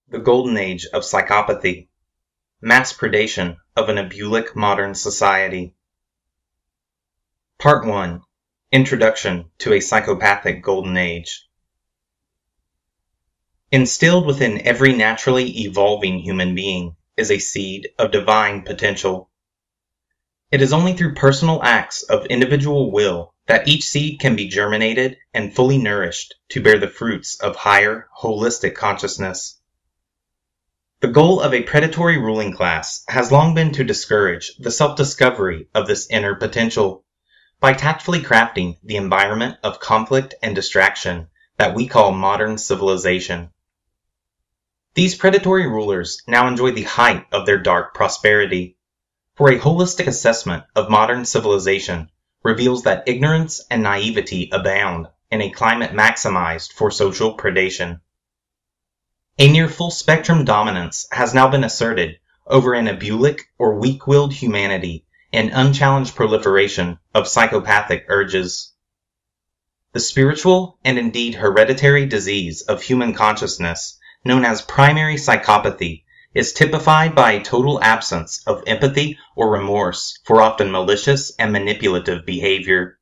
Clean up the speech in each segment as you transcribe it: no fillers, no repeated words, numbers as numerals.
The Golden Age of Psychopathy. Mass predation of an Abulic modern society. Part 1. Introduction to a Psychopathic Golden Age. Instilled within every naturally evolving human being is a seed of divine potential. It is only through personal acts of individual will that each seed can be germinated and fully nourished to bear the fruits of higher, holistic consciousness. The goal of a predatory ruling class has long been to discourage the self-discovery of this inner potential by tactfully crafting the environment of conflict and distraction that we call modern civilization. These predatory rulers now enjoy the height of their dark prosperity, for a holistic assessment of modern civilization reveals that ignorance and naivety abound in a climate maximized for social predation. A near full-spectrum dominance has now been asserted over an abulic or weak-willed humanity and unchallenged proliferation of psychopathic urges. The spiritual and indeed hereditary disease of human consciousness, known as primary psychopathy, is typified by a total absence of empathy or remorse for often malicious and manipulative behavior.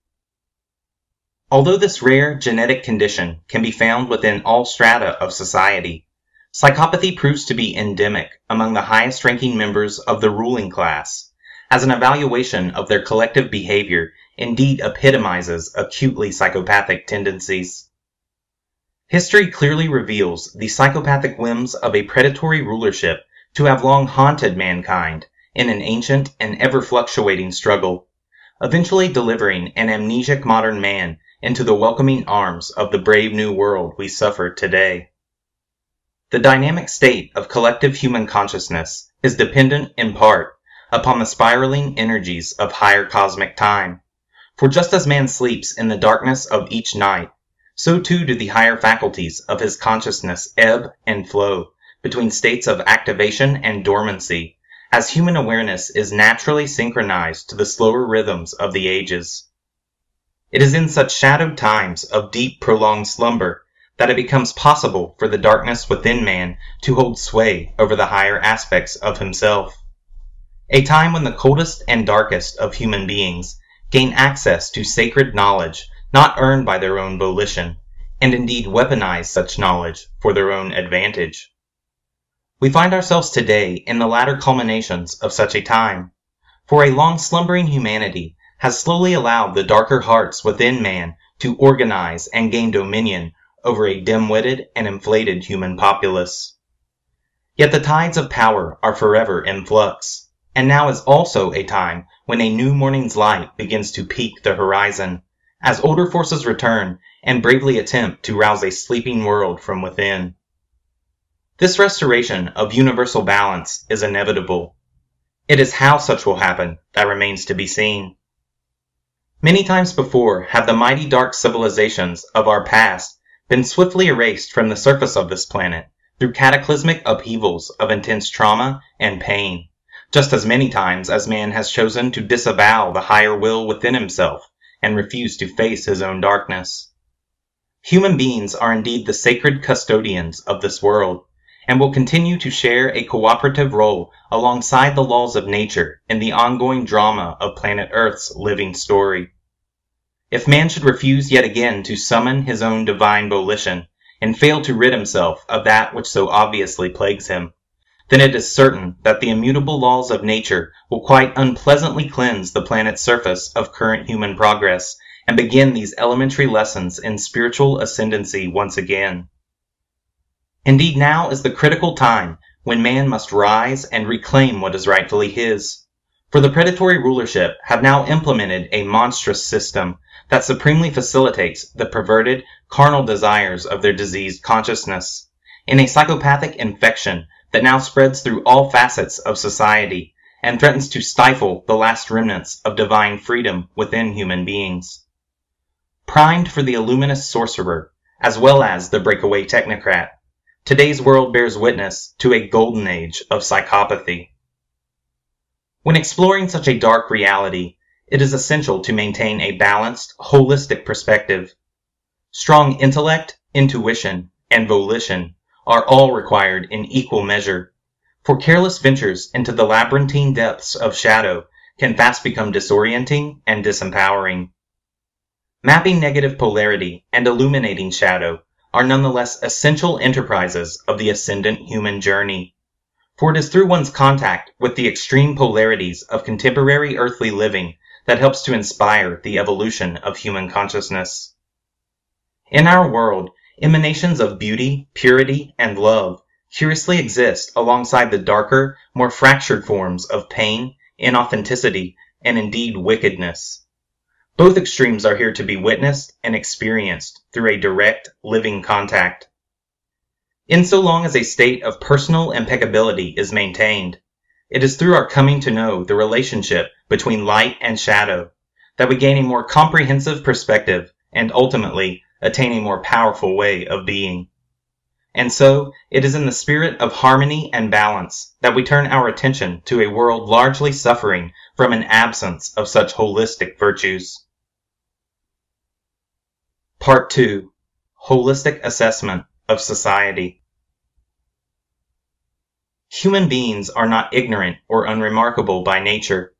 Although this rare genetic condition can be found within all strata of society, psychopathy proves to be endemic among the highest-ranking members of the ruling class, as an evaluation of their collective behavior indeed epitomizes acutely psychopathic tendencies. History clearly reveals the psychopathic whims of a predatory rulership to have long haunted mankind in an ancient and ever-fluctuating struggle, eventually delivering an amnesiac modern man into the welcoming arms of the brave new world we suffer today. The dynamic state of collective human consciousness is dependent in part upon the spiraling energies of higher cosmic time, for just as man sleeps in the darkness of each night, so too do the higher faculties of his consciousness ebb and flow between states of activation and dormancy, as human awareness is naturally synchronized to the slower rhythms of the ages. It is in such shadowed times of deep prolonged slumber that it becomes possible for the darkness within man to hold sway over the higher aspects of himself. A time when the coldest and darkest of human beings gain access to sacred knowledge not earned by their own volition, and indeed weaponize such knowledge for their own advantage. We find ourselves today in the latter culminations of such a time, for a long slumbering humanity has slowly allowed the darker hearts within man to organize and gain dominion over a dim-witted and inflated human populace. Yet the tides of power are forever in flux, and now is also a time when a new morning's light begins to peak the horizon, as older forces return and bravely attempt to rouse a sleeping world from within. This restoration of universal balance is inevitable. It is how such will happen that remains to be seen. Many times before have the mighty dark civilizations of our past been swiftly erased from the surface of this planet through cataclysmic upheavals of intense trauma and pain, just as many times as man has chosen to disavow the higher will within himself and refuse to face his own darkness. Human beings are indeed the sacred custodians of this world, and will continue to share a cooperative role alongside the laws of nature in the ongoing drama of planet Earth's living story. If man should refuse yet again to summon his own divine volition, and fail to rid himself of that which so obviously plagues him, then it is certain that the immutable laws of nature will quite unpleasantly cleanse the planet's surface of current human progress, and begin these elementary lessons in spiritual ascendancy once again. Indeed, now is the critical time when man must rise and reclaim what is rightfully his, for the predatory rulership have now implemented a monstrous system that supremely facilitates the perverted, carnal desires of their diseased consciousness, in a psychopathic infection that now spreads through all facets of society and threatens to stifle the last remnants of divine freedom within human beings. Primed for the Illuminist Sorcerer, as well as the Breakaway Technocrat, today's world bears witness to a golden age of psychopathy. When exploring such a dark reality, it is essential to maintain a balanced, holistic perspective. Strong intellect, intuition, and volition are all required in equal measure, for careless ventures into the labyrinthine depths of shadow can fast become disorienting and disempowering. Mapping negative polarity and illuminating shadow are nonetheless essential enterprises of the ascendant human journey, for it is through one's contact with the extreme polarities of contemporary earthly living that helps to inspire the evolution of human consciousness. In our world, emanations of beauty, purity, and love curiously exist alongside the darker, more fractured forms of pain, inauthenticity, and indeed wickedness. Both extremes are here to be witnessed and experienced through a direct, living contact. In so long as a state of personal impeccability is maintained, it is through our coming to know the relationship between light and shadow that we gain a more comprehensive perspective and ultimately attain a more powerful way of being. And so, it is in the spirit of harmony and balance that we turn our attention to a world largely suffering from an absence of such holistic virtues. Part 2. Holistic Assessment of Society. Human beings are not ignorant or unremarkable by nature.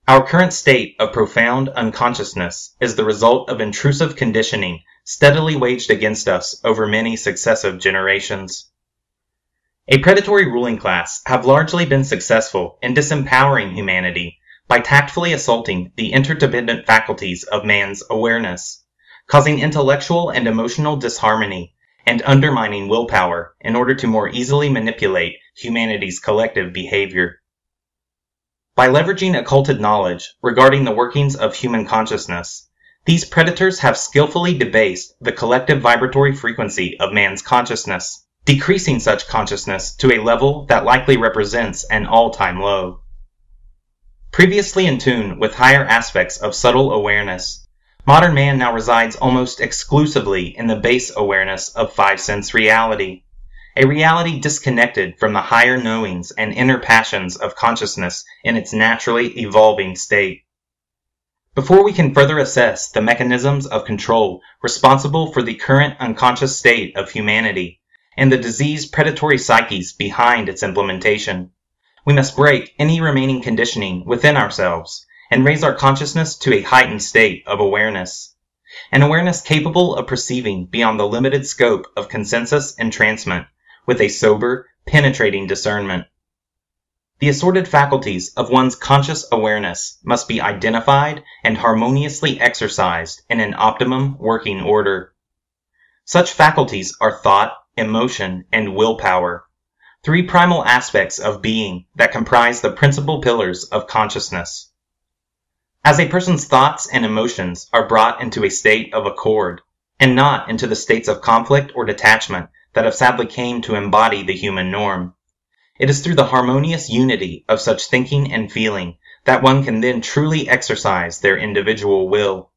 Our current state of profound unconsciousness is the result of intrusive conditioning steadily waged against us over many successive generations. A predatory ruling class have largely been successful in disempowering humanity by tactfully assaulting the interdependent faculties of man's awareness, causing intellectual and emotional disharmony and undermining willpower in order to more easily manipulate humanity's collective behavior. By leveraging occulted knowledge regarding the workings of human consciousness, these predators have skillfully debased the collective vibratory frequency of man's consciousness, decreasing such consciousness to a level that likely represents an all-time low. Previously in tune with higher aspects of subtle awareness, modern man now resides almost exclusively in the base awareness of five-sense reality, a reality disconnected from the higher knowings and inner passions of consciousness in its naturally evolving state. Before we can further assess the mechanisms of control responsible for the current unconscious state of humanity and the diseased predatory psyches behind its implementation, we must break any remaining conditioning within ourselves and raise our consciousness to a heightened state of awareness, an awareness capable of perceiving beyond the limited scope of consensus entrancement with a sober, penetrating discernment. The assorted faculties of one's conscious awareness must be identified and harmoniously exercised in an optimum working order. Such faculties are thought, emotion, and willpower, three primal aspects of being that comprise the principal pillars of consciousness. As a person's thoughts and emotions are brought into a state of accord, and not into the states of conflict or detachment that have sadly came to embody the human norm, it is through the harmonious unity of such thinking and feeling that one can then truly exercise their individual will.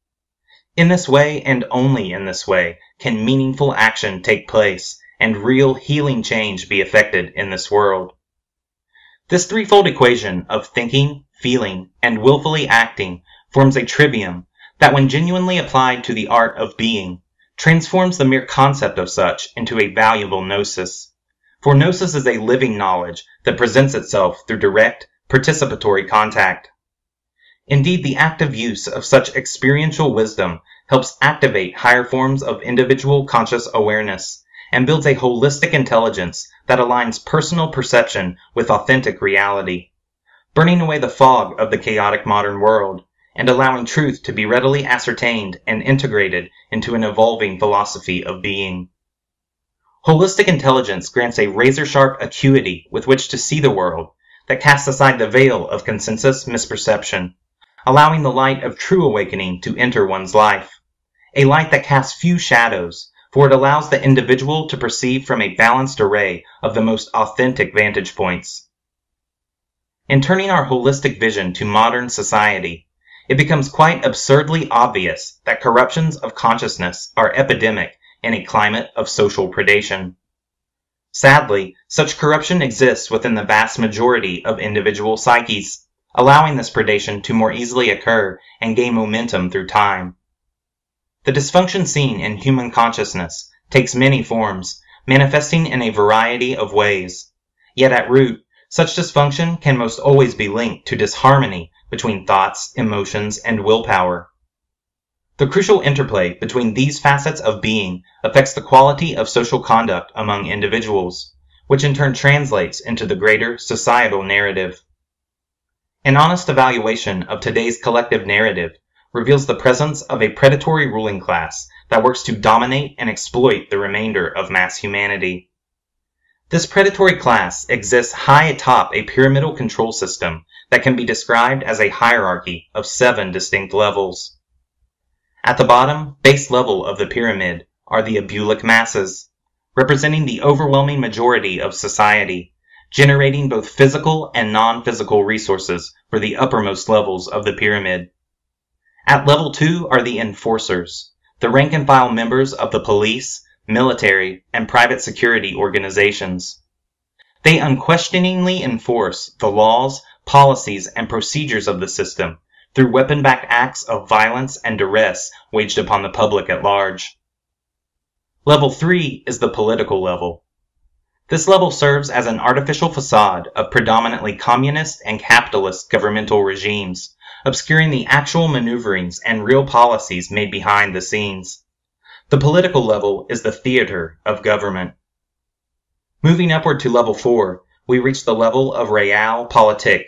In this way, and only in this way, can meaningful action take place and real healing change be effected in this world. This threefold equation of thinking, feeling, and willfully acting forms a trivium that, when genuinely applied to the art of being, transforms the mere concept of such into a valuable gnosis. For gnosis is a living knowledge that presents itself through direct, participatory contact. Indeed, the active use of such experiential wisdom helps activate higher forms of individual conscious awareness and builds a holistic intelligence that aligns personal perception with authentic reality, burning away the fog of the chaotic modern world and allowing truth to be readily ascertained and integrated into an evolving philosophy of being. Holistic intelligence grants a razor-sharp acuity with which to see the world that casts aside the veil of consensus misperception, allowing the light of true awakening to enter one's life, a light that casts few shadows, for it allows the individual to perceive from a balanced array of the most authentic vantage points. In turning our holistic vision to modern society, it becomes quite absurdly obvious that corruptions of consciousness are epidemic in a climate of social predation. Sadly, such corruption exists within the vast majority of individual psyches, allowing this predation to more easily occur and gain momentum through time. The dysfunction seen in human consciousness takes many forms, manifesting in a variety of ways. Yet at root, such dysfunction can most always be linked to disharmony between thoughts, emotions, and willpower. The crucial interplay between these facets of being affects the quality of social conduct among individuals, which in turn translates into the greater societal narrative. An honest evaluation of today's collective narrative reveals the presence of a predatory ruling class that works to dominate and exploit the remainder of mass humanity. This predatory class exists high atop a pyramidal control system that can be described as a hierarchy of 7 distinct levels. At the bottom, base level of the pyramid, are the Abulic masses, representing the overwhelming majority of society, generating both physical and non-physical resources for the uppermost levels of the pyramid. At level 2 are the enforcers, the rank-and-file members of the police, military, and private security organizations. They unquestioningly enforce the laws, policies, and procedures of the system through weapon-backed acts of violence and duress waged upon the public at large. Level 3 is the political level. This level serves as an artificial facade of predominantly communist and capitalist governmental regimes, obscuring the actual maneuverings and real policies made behind the scenes. The political level is the theater of government. Moving upward to level 4, we reach the level of Realpolitik,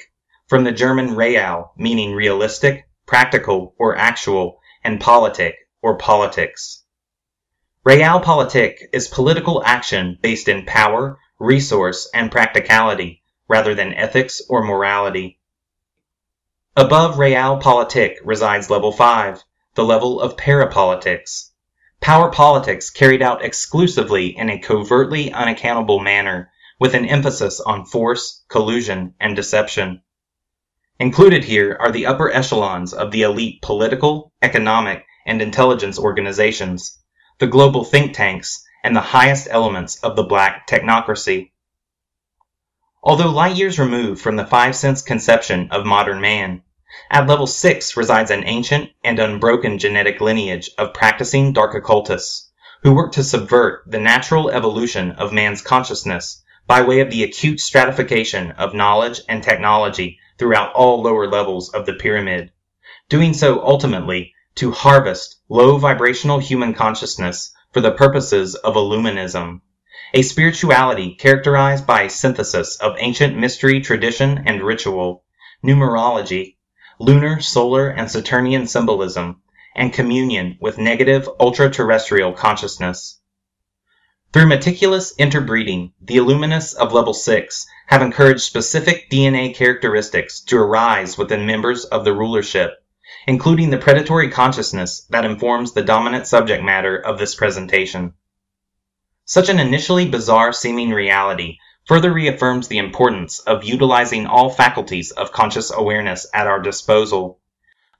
from the German real, meaning realistic, practical, or actual, and politic, or politics. Realpolitik is political action based in power, resource, and practicality, rather than ethics or morality. Above Realpolitik resides level 5, the level of parapolitics. Power politics carried out exclusively in a covertly unaccountable manner, with an emphasis on force, collusion, and deception. Included here are the upper echelons of the elite political, economic, and intelligence organizations, the global think tanks, and the highest elements of the black technocracy. Although light years removed from the 5-sense conception of modern man, at level 6 resides an ancient and unbroken genetic lineage of practicing dark occultists, who work to subvert the natural evolution of man's consciousness by way of the acute stratification of knowledge and technology throughout all lower levels of the pyramid, doing so ultimately to harvest low vibrational human consciousness for the purposes of Illuminism, a spirituality characterized by a synthesis of ancient mystery, tradition, and ritual, numerology, lunar, solar, and Saturnian symbolism, and communion with negative ultra-terrestrial consciousness. Through meticulous interbreeding, the Illuminists of level 6 have encouraged specific DNA characteristics to arise within members of the rulership, including the predatory consciousness that informs the dominant subject matter of this presentation. Such an initially bizarre-seeming reality further reaffirms the importance of utilizing all faculties of conscious awareness at our disposal,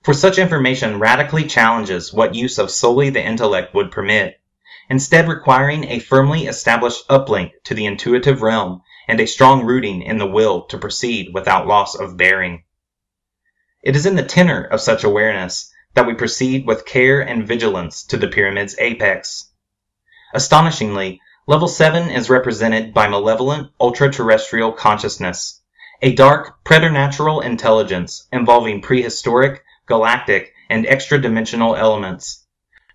for such information radically challenges what use of solely the intellect would permit, instead requiring a firmly established uplink to the intuitive realm and a strong rooting in the will to proceed without loss of bearing. It is in the tenor of such awareness that we proceed with care and vigilance to the pyramid's apex. Astonishingly, level 7 is represented by malevolent ultra-terrestrial consciousness, a dark, preternatural intelligence involving prehistoric, galactic, and extra-dimensional elements,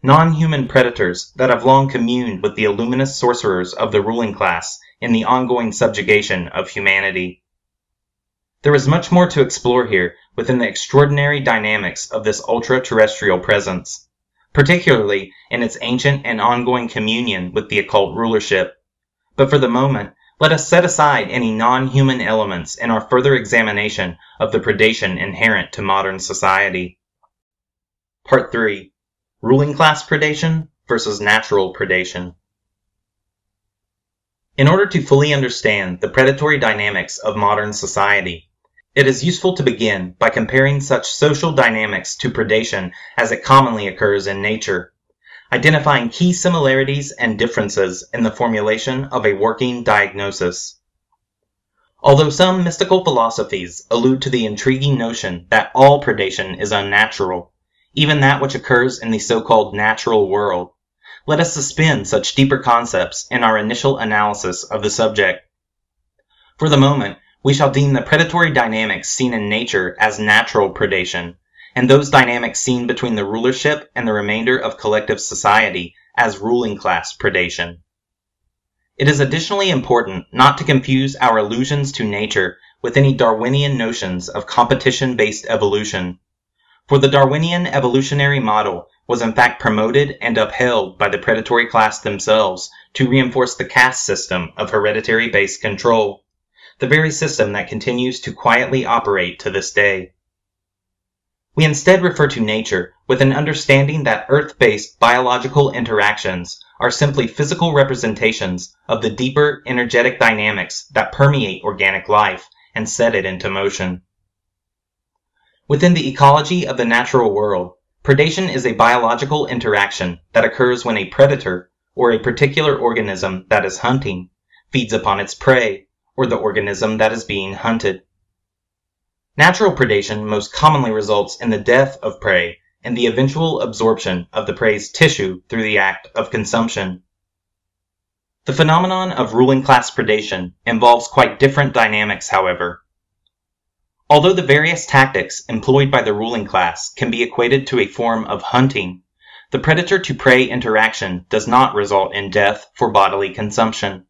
non-human predators that have long communed with the Illuminist sorcerers of the ruling class in the ongoing subjugation of humanity. There is much more to explore here within the extraordinary dynamics of this ultra-terrestrial presence, particularly in its ancient and ongoing communion with the occult rulership. But for the moment, let us set aside any non-human elements in our further examination of the predation inherent to modern society. Part 3. Ruling class predation versus natural predation. In order to fully understand the predatory dynamics of modern society, it is useful to begin by comparing such social dynamics to predation as it commonly occurs in nature, identifying key similarities and differences in the formulation of a working diagnosis. Although some mystical philosophies allude to the intriguing notion that all predation is unnatural, even that which occurs in the so-called natural world, let us suspend such deeper concepts in our initial analysis of the subject. For the moment, we shall deem the predatory dynamics seen in nature as natural predation, and those dynamics seen between the rulership and the remainder of collective society as ruling class predation. It is additionally important not to confuse our allusions to nature with any Darwinian notions of competition-based evolution, for the Darwinian evolutionary model was in fact promoted and upheld by the predatory class themselves to reinforce the caste system of hereditary-based control, the very system that continues to quietly operate to this day. We instead refer to nature with an understanding that Earth-based biological interactions are simply physical representations of the deeper energetic dynamics that permeate organic life and set it into motion. Within the ecology of the natural world, predation is a biological interaction that occurs when a predator, or a particular organism that is hunting, feeds upon its prey, or the organism that is being hunted. Natural predation most commonly results in the death of prey and the eventual absorption of the prey's tissue through the act of consumption. The phenomenon of ruling class predation involves quite different dynamics, however. Although the various tactics employed by the ruling class can be equated to a form of hunting, the predator-to-prey interaction does not result in death for bodily consumption.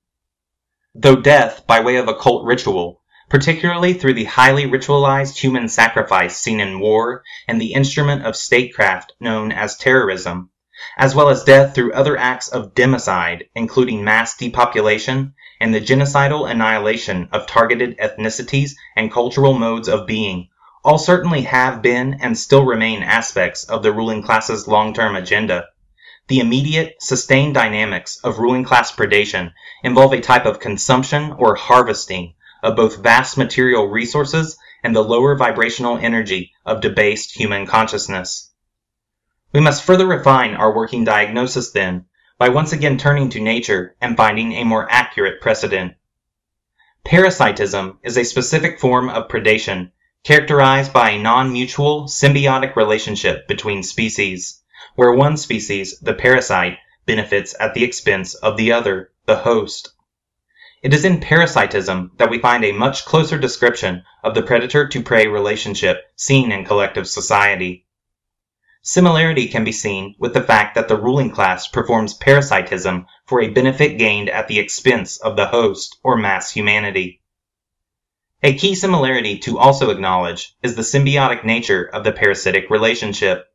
Though death by way of occult ritual, particularly through the highly ritualized human sacrifice seen in war and the instrument of statecraft known as terrorism, as well as death through other acts of democide, including mass depopulation and the genocidal annihilation of targeted ethnicities and cultural modes of being, all certainly have been and still remain aspects of the ruling class's long-term agenda. The immediate, sustained dynamics of ruling class predation involve a type of consumption or harvesting of both vast material resources and the lower vibrational energy of debased human consciousness. We must further refine our working diagnosis, then, by once again turning to nature and finding a more accurate precedent. Parasitism is a specific form of predation characterized by a non-mutual, symbiotic relationship between species, where one species, the parasite, benefits at the expense of the other, the host. It is in parasitism that we find a much closer description of the predator-to-prey relationship seen in collective society. Similarity can be seen with the fact that the ruling class performs parasitism for a benefit gained at the expense of the host or mass humanity. A key similarity to also acknowledge is the symbiotic nature of the parasitic relationship,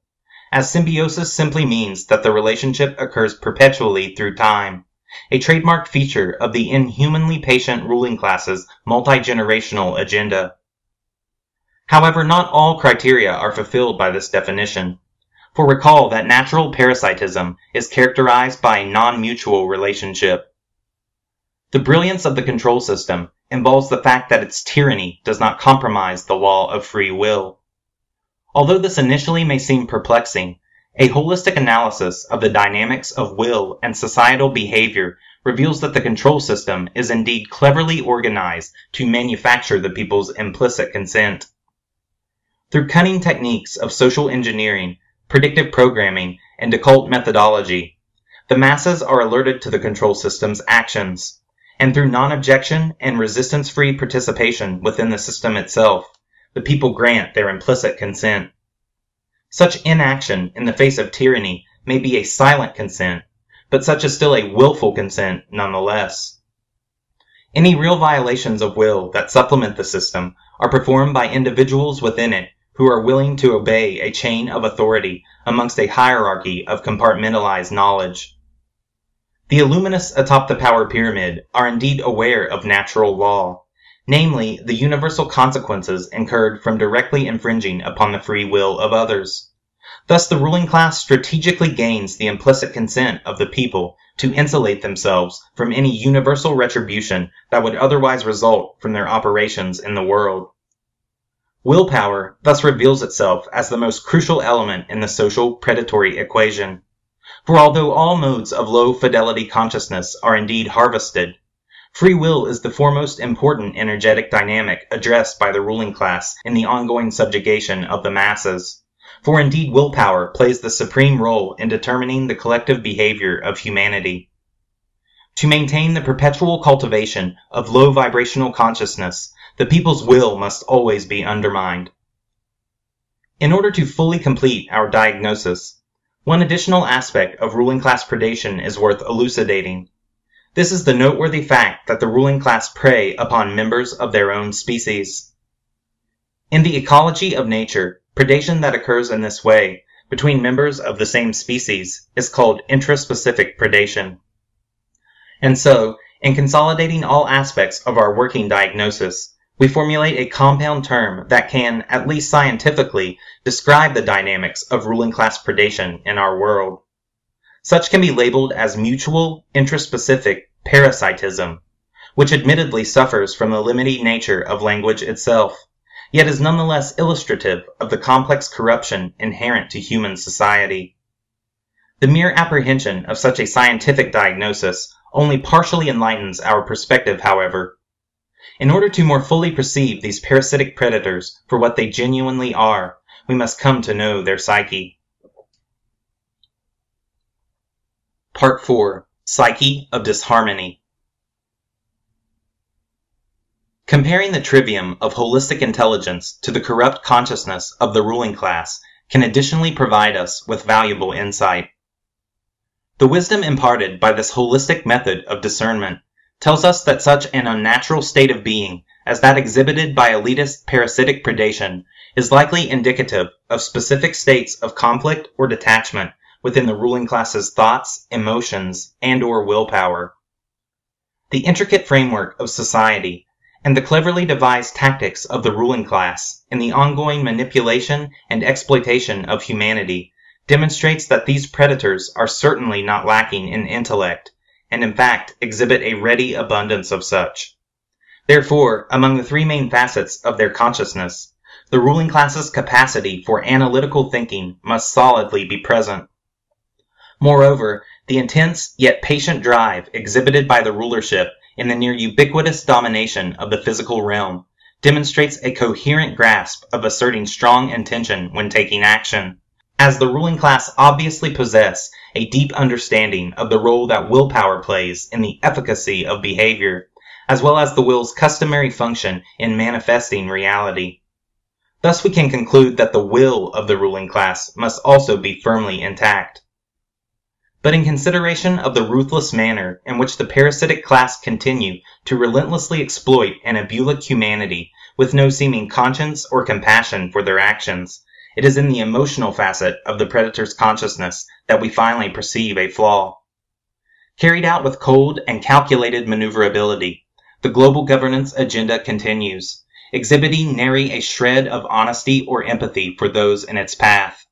as symbiosis simply means that the relationship occurs perpetually through time, a trademark feature of the inhumanly patient ruling class's multi-generational agenda. However, not all criteria are fulfilled by this definition, for recall that natural parasitism is characterized by a non-mutual relationship. The brilliance of the control system involves the fact that its tyranny does not compromise the law of free will. Although this initially may seem perplexing, a holistic analysis of the dynamics of will and societal behavior reveals that the control system is indeed cleverly organized to manufacture the people's implicit consent. Through cunning techniques of social engineering, predictive programming, and occult methodology, the masses are alerted to the control system's actions, and through non-objection and resistance-free participation within the system itself, the people grant their implicit consent. Such inaction in the face of tyranny may be a silent consent, but such is still a willful consent nonetheless. Any real violations of will that supplement the system are performed by individuals within it who are willing to obey a chain of authority amongst a hierarchy of compartmentalized knowledge. The Illuminists atop the power pyramid are indeed aware of natural law, namely the universal consequences incurred from directly infringing upon the free will of others. Thus the ruling class strategically gains the implicit consent of the people to insulate themselves from any universal retribution that would otherwise result from their operations in the world. Willpower thus reveals itself as the most crucial element in the social predatory equation. For although all modes of low-fidelity consciousness are indeed harvested, free will is the foremost important energetic dynamic addressed by the ruling class in the ongoing subjugation of the masses, for indeed willpower plays the supreme role in determining the collective behavior of humanity. To maintain the perpetual cultivation of low vibrational consciousness, the people's will must always be undermined. In order to fully complete our diagnosis, one additional aspect of ruling class predation is worth elucidating. This is the noteworthy fact that the ruling class prey upon members of their own species. In the ecology of nature, predation that occurs in this way between members of the same species is called intraspecific predation. And so, in consolidating all aspects of our working diagnosis, we formulate a compound term that can, at least scientifically, describe the dynamics of ruling class predation in our world. Such can be labeled as mutual intraspecific parasitism, which admittedly suffers from the limiting nature of language itself, yet is nonetheless illustrative of the complex corruption inherent to human society. The mere apprehension of such a scientific diagnosis only partially enlightens our perspective, however. In order to more fully perceive these parasitic predators for what they genuinely are, we must come to know their psyche. Part 4. Psyche of Disharmony. Comparing the trivium of holistic intelligence to the corrupt consciousness of the ruling class can additionally provide us with valuable insight. The wisdom imparted by this holistic method of discernment tells us that such an unnatural state of being as that exhibited by elitist parasitic predation is likely indicative of specific states of conflict or detachment within the ruling class's thoughts, emotions, and/or willpower. The intricate framework of society and the cleverly devised tactics of the ruling class in the ongoing manipulation and exploitation of humanity demonstrates that these predators are certainly not lacking in intellect, and in fact exhibit a ready abundance of such. Therefore, among the three main facets of their consciousness, the ruling class's capacity for analytical thinking must solidly be present. Moreover, the intense yet patient drive exhibited by the rulership in the near ubiquitous domination of the physical realm demonstrates a coherent grasp of asserting strong intention when taking action, as the ruling class obviously possess a deep understanding of the role that willpower plays in the efficacy of behavior, as well as the will's customary function in manifesting reality. Thus we can conclude that the will of the ruling class must also be firmly intact. But in consideration of the ruthless manner in which the parasitic class continue to relentlessly exploit an Abulic humanity with no seeming conscience or compassion for their actions, it is in the emotional facet of the predator's consciousness that we finally perceive a flaw. Carried out with cold and calculated maneuverability, the global governance agenda continues, exhibiting nary a shred of honesty or empathy for those in its path.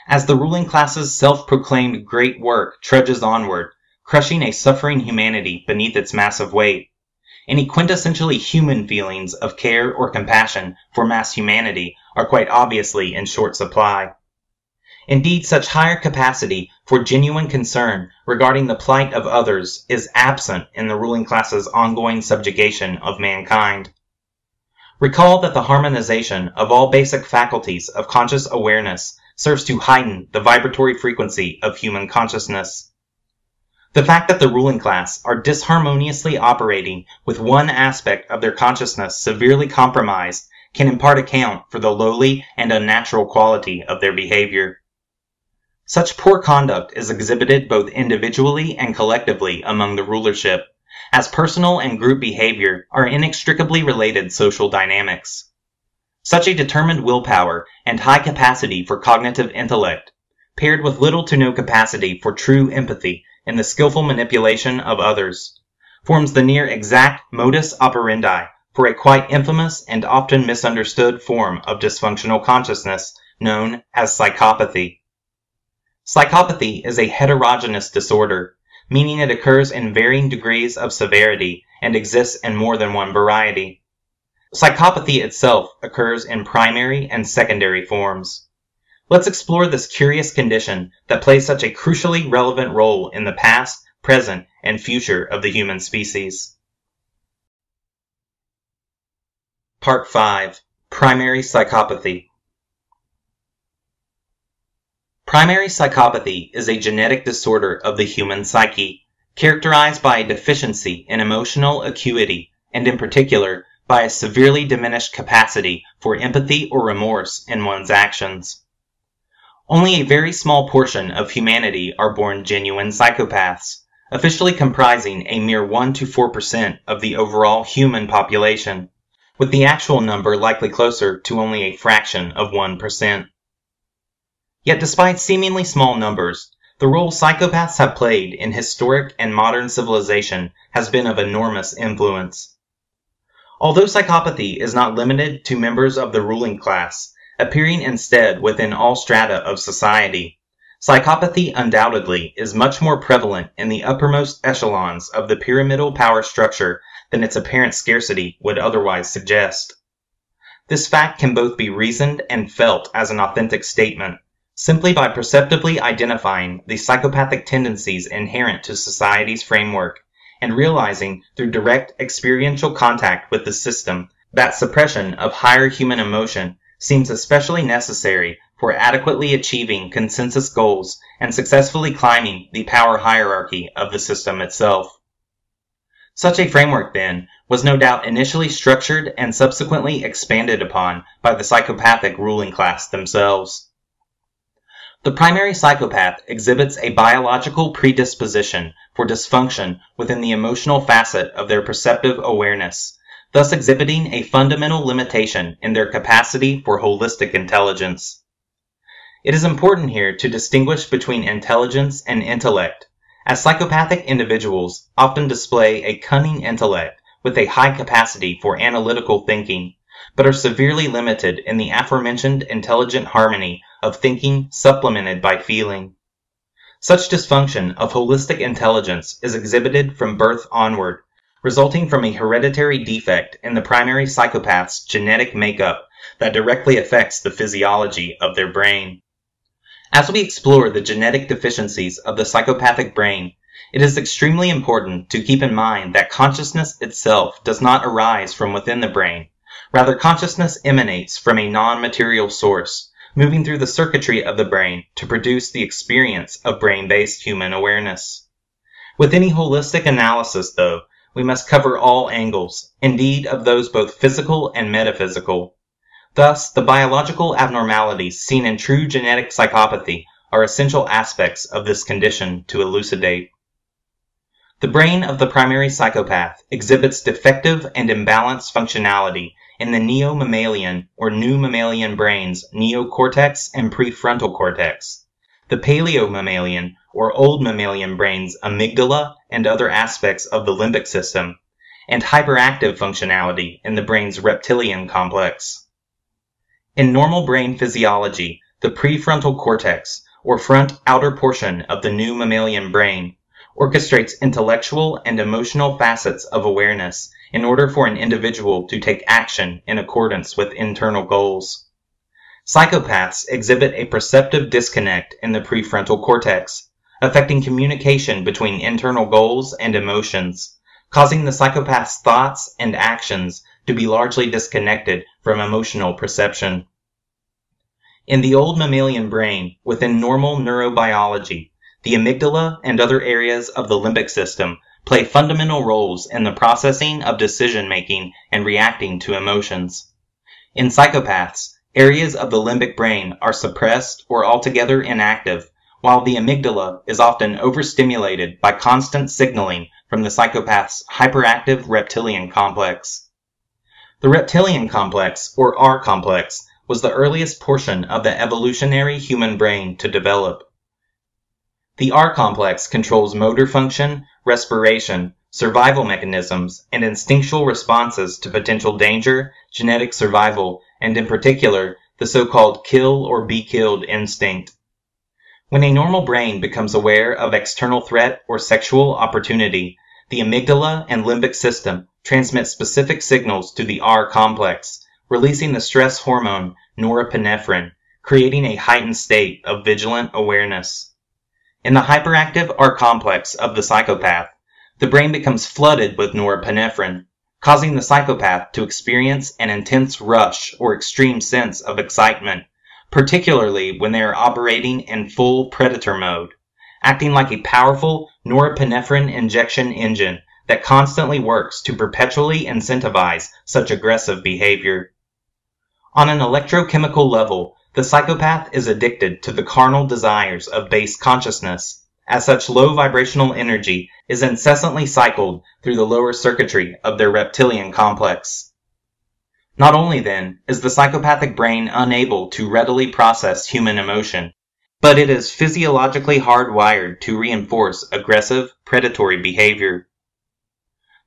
As the ruling class's self-proclaimed great work trudges onward, crushing a suffering humanity beneath its massive weight, any quintessentially human feelings of care or compassion for mass humanity are quite obviously in short supply. Indeed, such higher capacity for genuine concern regarding the plight of others is absent in the ruling class's ongoing subjugation of mankind. Recall that the harmonization of all basic faculties of conscious awareness serves to heighten the vibratory frequency of human consciousness. The fact that the ruling class are disharmoniously operating with one aspect of their consciousness severely compromised can in part account for the lowly and unnatural quality of their behavior. Such poor conduct is exhibited both individually and collectively among the rulership, as personal and group behavior are inextricably related social dynamics. Such a determined willpower and high capacity for cognitive intellect, paired with little to no capacity for true empathy in the skillful manipulation of others, forms the near exact modus operandi for a quite infamous and often misunderstood form of dysfunctional consciousness known as psychopathy. Psychopathy is a heterogeneous disorder, meaning it occurs in varying degrees of severity and exists in more than one variety. Psychopathy itself occurs in primary and secondary forms. Let's explore this curious condition that plays such a crucially relevant role in the past, present, and future of the human species. Part 5. Primary Psychopathy. Primary psychopathy is a genetic disorder of the human psyche, characterized by a deficiency in emotional acuity and in particular by a severely diminished capacity for empathy or remorse in one's actions. Only a very small portion of humanity are born genuine psychopaths, officially comprising a mere 1 to 4% of the overall human population, with the actual number likely closer to only a fraction of 1%. Yet despite seemingly small numbers, the role psychopaths have played in historic and modern civilization has been of enormous influence. Although psychopathy is not limited to members of the ruling class, appearing instead within all strata of society, psychopathy undoubtedly is much more prevalent in the uppermost echelons of the pyramidal power structure than its apparent scarcity would otherwise suggest. This fact can both be reasoned and felt as an authentic statement, simply by perceptively identifying the psychopathic tendencies inherent to society's framework and realizing through direct experiential contact with the system that suppression of higher human emotion seems especially necessary for adequately achieving consensus goals and successfully climbing the power hierarchy of the system itself. Such a framework, then, was no doubt initially structured and subsequently expanded upon by the psychopathic ruling class themselves. The primary psychopath exhibits a biological predisposition for dysfunction within the emotional facet of their perceptive awareness, thus exhibiting a fundamental limitation in their capacity for holistic intelligence. It is important here to distinguish between intelligence and intellect, as psychopathic individuals often display a cunning intellect with a high capacity for analytical thinking, but are severely limited in the aforementioned intelligent harmony of thinking supplemented by feeling. Such dysfunction of holistic intelligence is exhibited from birth onward, resulting from a hereditary defect in the primary psychopath's genetic makeup that directly affects the physiology of their brain. As we explore the genetic deficiencies of the psychopathic brain, it is extremely important to keep in mind that consciousness itself does not arise from within the brain. Rather, consciousness emanates from a non-material source, moving through the circuitry of the brain to produce the experience of brain-based human awareness. With any holistic analysis, though, we must cover all angles, indeed of those both physical and metaphysical. Thus, the biological abnormalities seen in true genetic psychopathy are essential aspects of this condition to elucidate. The brain of the primary psychopath exhibits defective and imbalanced functionality in the neo-mammalian or new mammalian brain's neocortex and prefrontal cortex, the paleo-mammalian or old mammalian brain's amygdala and other aspects of the limbic system, and hyperactive functionality in the brain's reptilian complex. In normal brain physiology, the prefrontal cortex, or front outer portion of the new mammalian brain, orchestrates intellectual and emotional facets of awareness in order for an individual to take action in accordance with internal goals. Psychopaths exhibit a perceptive disconnect in the prefrontal cortex, affecting communication between internal goals and emotions, causing the psychopath's thoughts and actions to be largely disconnected from emotional perception. In the old mammalian brain, within normal neurobiology, the amygdala and other areas of the limbic system play fundamental roles in the processing of decision-making and reacting to emotions. In psychopaths, areas of the limbic brain are suppressed or altogether inactive, while the amygdala is often overstimulated by constant signaling from the psychopath's hyperactive reptilian complex. The reptilian complex, or R complex, was the earliest portion of the evolutionary human brain to develop. The R complex controls motor function, respiration, survival mechanisms, and instinctual responses to potential danger, genetic survival, and in particular, the so-called kill or be killed instinct. When a normal brain becomes aware of external threat or sexual opportunity, the amygdala and limbic system transmit specific signals to the R complex, releasing the stress hormone norepinephrine, creating a heightened state of vigilant awareness. In the hyperactive R complex of the psychopath, the brain becomes flooded with norepinephrine, causing the psychopath to experience an intense rush or extreme sense of excitement, particularly when they are operating in full predator mode, acting like a powerful norepinephrine injection engine that constantly works to perpetually incentivize such aggressive behavior. On an electrochemical level, the psychopath is addicted to the carnal desires of base consciousness, as such low vibrational energy is incessantly cycled through the lower circuitry of their reptilian complex. Not only, then, is the psychopathic brain unable to readily process human emotion, but it is physiologically hardwired to reinforce aggressive, predatory behavior.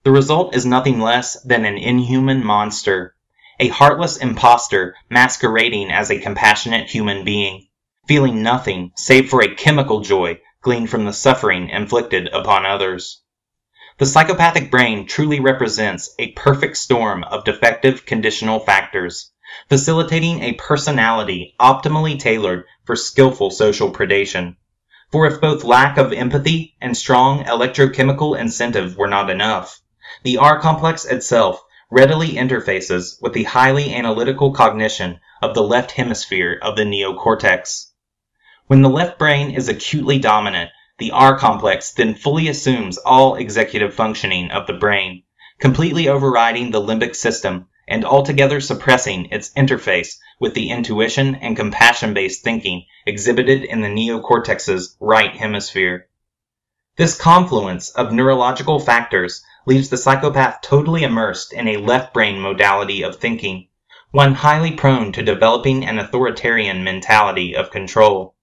The result is nothing less than an inhuman monster, a heartless imposter masquerading as a compassionate human being, feeling nothing save for a chemical joy gleaned from the suffering inflicted upon others. The psychopathic brain truly represents a perfect storm of defective conditional factors, facilitating a personality optimally tailored for skillful social predation. For if both lack of empathy and strong electrochemical incentive were not enough, the R-complex itself readily interfaces with the highly analytical cognition of the left hemisphere of the neocortex. When the left brain is acutely dominant, the R-complex then fully assumes all executive functioning of the brain, completely overriding the limbic system and altogether suppressing its interface with the intuition and compassion-based thinking exhibited in the neocortex's right hemisphere. This confluence of neurological factors leaves the psychopath totally immersed in a left brain modality of thinking, one highly prone to developing an authoritarian mentality of control.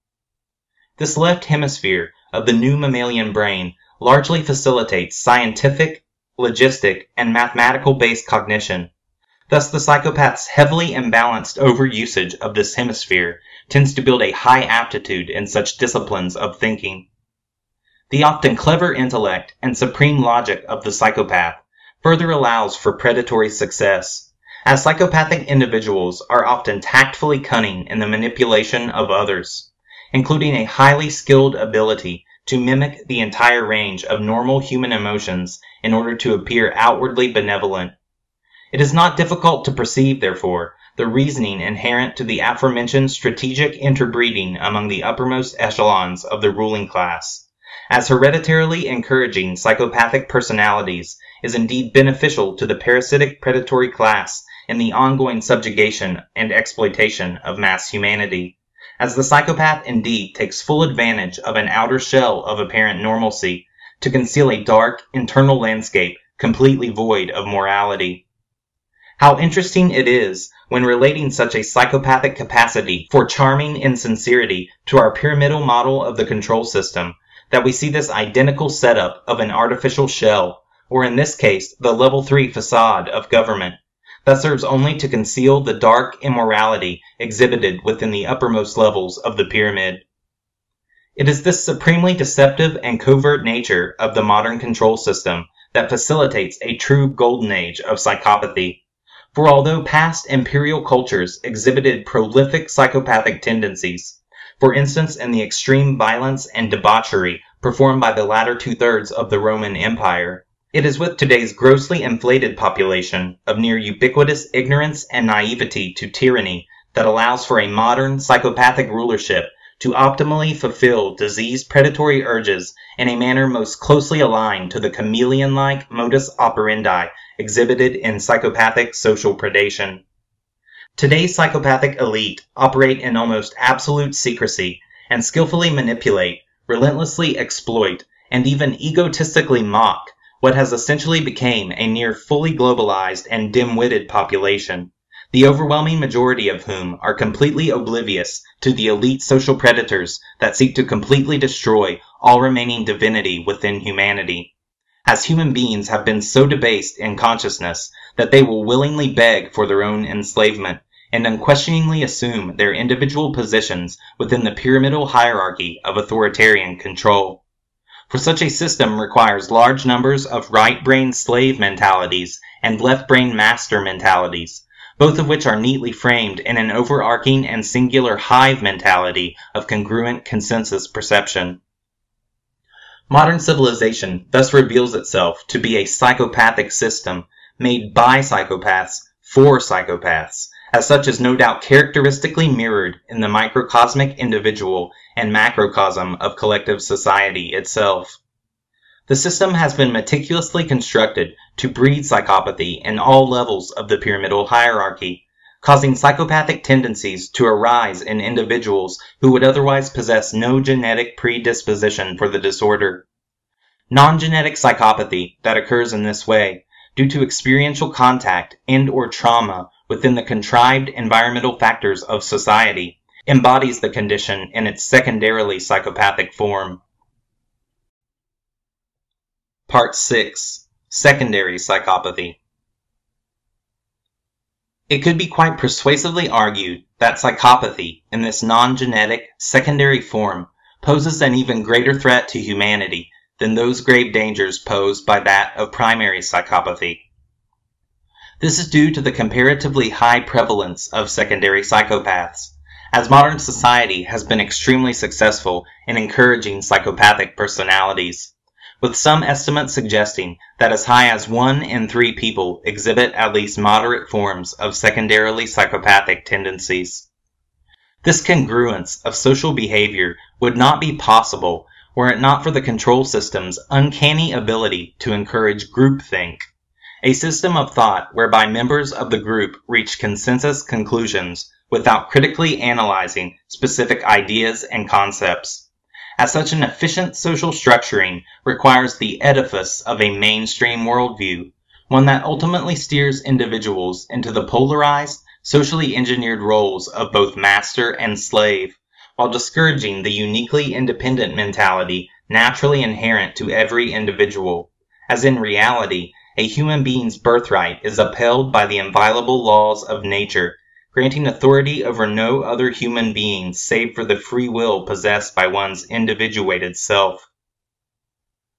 This left hemisphere of the new mammalian brain largely facilitates scientific, logistic, and mathematical-based cognition. Thus, the psychopath's heavily imbalanced overusage of this hemisphere tends to build a high aptitude in such disciplines of thinking. The often clever intellect and supreme logic of the psychopath further allows for predatory success, as psychopathic individuals are often tactfully cunning in the manipulation of others, including a highly skilled ability to mimic the entire range of normal human emotions in order to appear outwardly benevolent. It is not difficult to perceive, therefore, the reasoning inherent to the aforementioned strategic interbreeding among the uppermost echelons of the ruling class, as hereditarily encouraging psychopathic personalities is indeed beneficial to the parasitic predatory class in the ongoing subjugation and exploitation of mass humanity, as the psychopath indeed takes full advantage of an outer shell of apparent normalcy to conceal a dark, internal landscape completely void of morality. How interesting it is, when relating such a psychopathic capacity for charming insincerity to our pyramidal model of the control system, that we see this identical setup of an artificial shell, or in this case, the level 3 facade of government, that serves only to conceal the dark immorality exhibited within the uppermost levels of the pyramid. It is this supremely deceptive and covert nature of the modern control system that facilitates a true golden age of psychopathy. For although past imperial cultures exhibited prolific psychopathic tendencies, for instance in the extreme violence and debauchery performed by the latter two-thirds of the Roman Empire, it is with today's grossly inflated population of near ubiquitous ignorance and naivety to tyranny that allows for a modern psychopathic rulership to optimally fulfill diseased predatory urges in a manner most closely aligned to the chameleon-like modus operandi exhibited in psychopathic social predation. Today's psychopathic elite operate in almost absolute secrecy and skillfully manipulate, relentlessly exploit, and even egotistically mock what has essentially become a near fully globalized and dim-witted population, the overwhelming majority of whom are completely oblivious to the elite social predators that seek to completely destroy all remaining divinity within humanity, as human beings have been so debased in consciousness that they will willingly beg for their own enslavement and unquestioningly assume their individual positions within the pyramidal hierarchy of authoritarian control. For such a system requires large numbers of right-brain slave mentalities and left-brain master mentalities, both of which are neatly framed in an overarching and singular hive mentality of congruent consensus perception. Modern civilization thus reveals itself to be a psychopathic system made by psychopaths for psychopaths, as such is no doubt characteristically mirrored in the microcosmic individual and macrocosm of collective society itself. The system has been meticulously constructed to breed psychopathy in all levels of the pyramidal hierarchy, causing psychopathic tendencies to arise in individuals who would otherwise possess no genetic predisposition for the disorder. Non-genetic psychopathy that occurs in this way, due to experiential contact and/or trauma within the contrived environmental factors of society, embodies the condition in its secondarily psychopathic form. Part 6. Secondary Psychopathy. It could be quite persuasively argued that psychopathy in this non-genetic, secondary form poses an even greater threat to humanity than those grave dangers posed by that of primary psychopathy. This is due to the comparatively high prevalence of secondary psychopaths, as modern society has been extremely successful in encouraging psychopathic personalities, with some estimates suggesting that as high as 1 in 3 people exhibit at least moderate forms of secondarily psychopathic tendencies. This congruence of social behavior would not be possible were it not for the control system's uncanny ability to encourage groupthink, a system of thought whereby members of the group reach consensus conclusions without critically analyzing specific ideas and concepts. As such, an efficient social structuring requires the edifice of a mainstream worldview, one that ultimately steers individuals into the polarized, socially engineered roles of both master and slave, while discouraging the uniquely independent mentality naturally inherent to every individual, as in reality, a human being's birthright is upheld by the inviolable laws of nature, granting authority over no other human being save for the free will possessed by one's individuated self.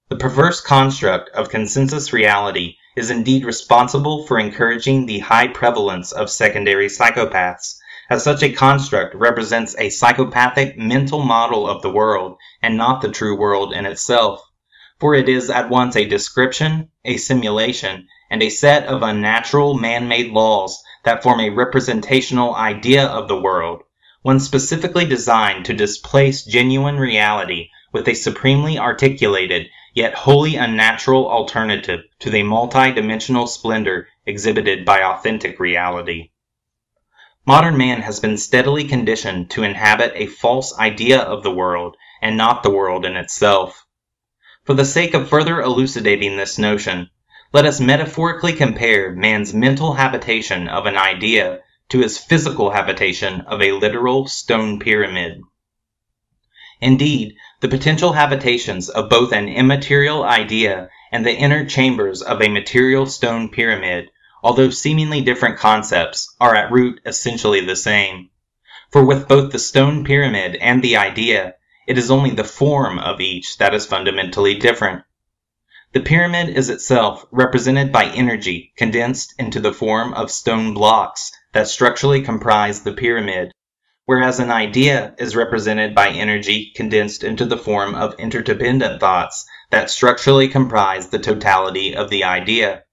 The perverse construct of consensus reality is indeed responsible for encouraging the high prevalence of secondary psychopaths, as such a construct represents a psychopathic mental model of the world and not the true world in itself, for it is at once a description, a simulation, and a set of unnatural man-made laws that form a representational idea of the world, one specifically designed to displace genuine reality with a supremely articulated yet wholly unnatural alternative to the multi-dimensional splendor exhibited by authentic reality. Modern man has been steadily conditioned to inhabit a false idea of the world and not the world in itself. For the sake of further elucidating this notion, let us metaphorically compare man's mental habitation of an idea to his physical habitation of a literal stone pyramid. Indeed, the potential habitations of both an immaterial idea and the inner chambers of a material stone pyramid, although seemingly different concepts, are at root essentially the same. For with both the stone pyramid and the idea, it is only the form of each that is fundamentally different. The pyramid is itself represented by energy condensed into the form of stone blocks that structurally comprise the pyramid, whereas an idea is represented by energy condensed into the form of interdependent thoughts that structurally comprise the totality of the idea.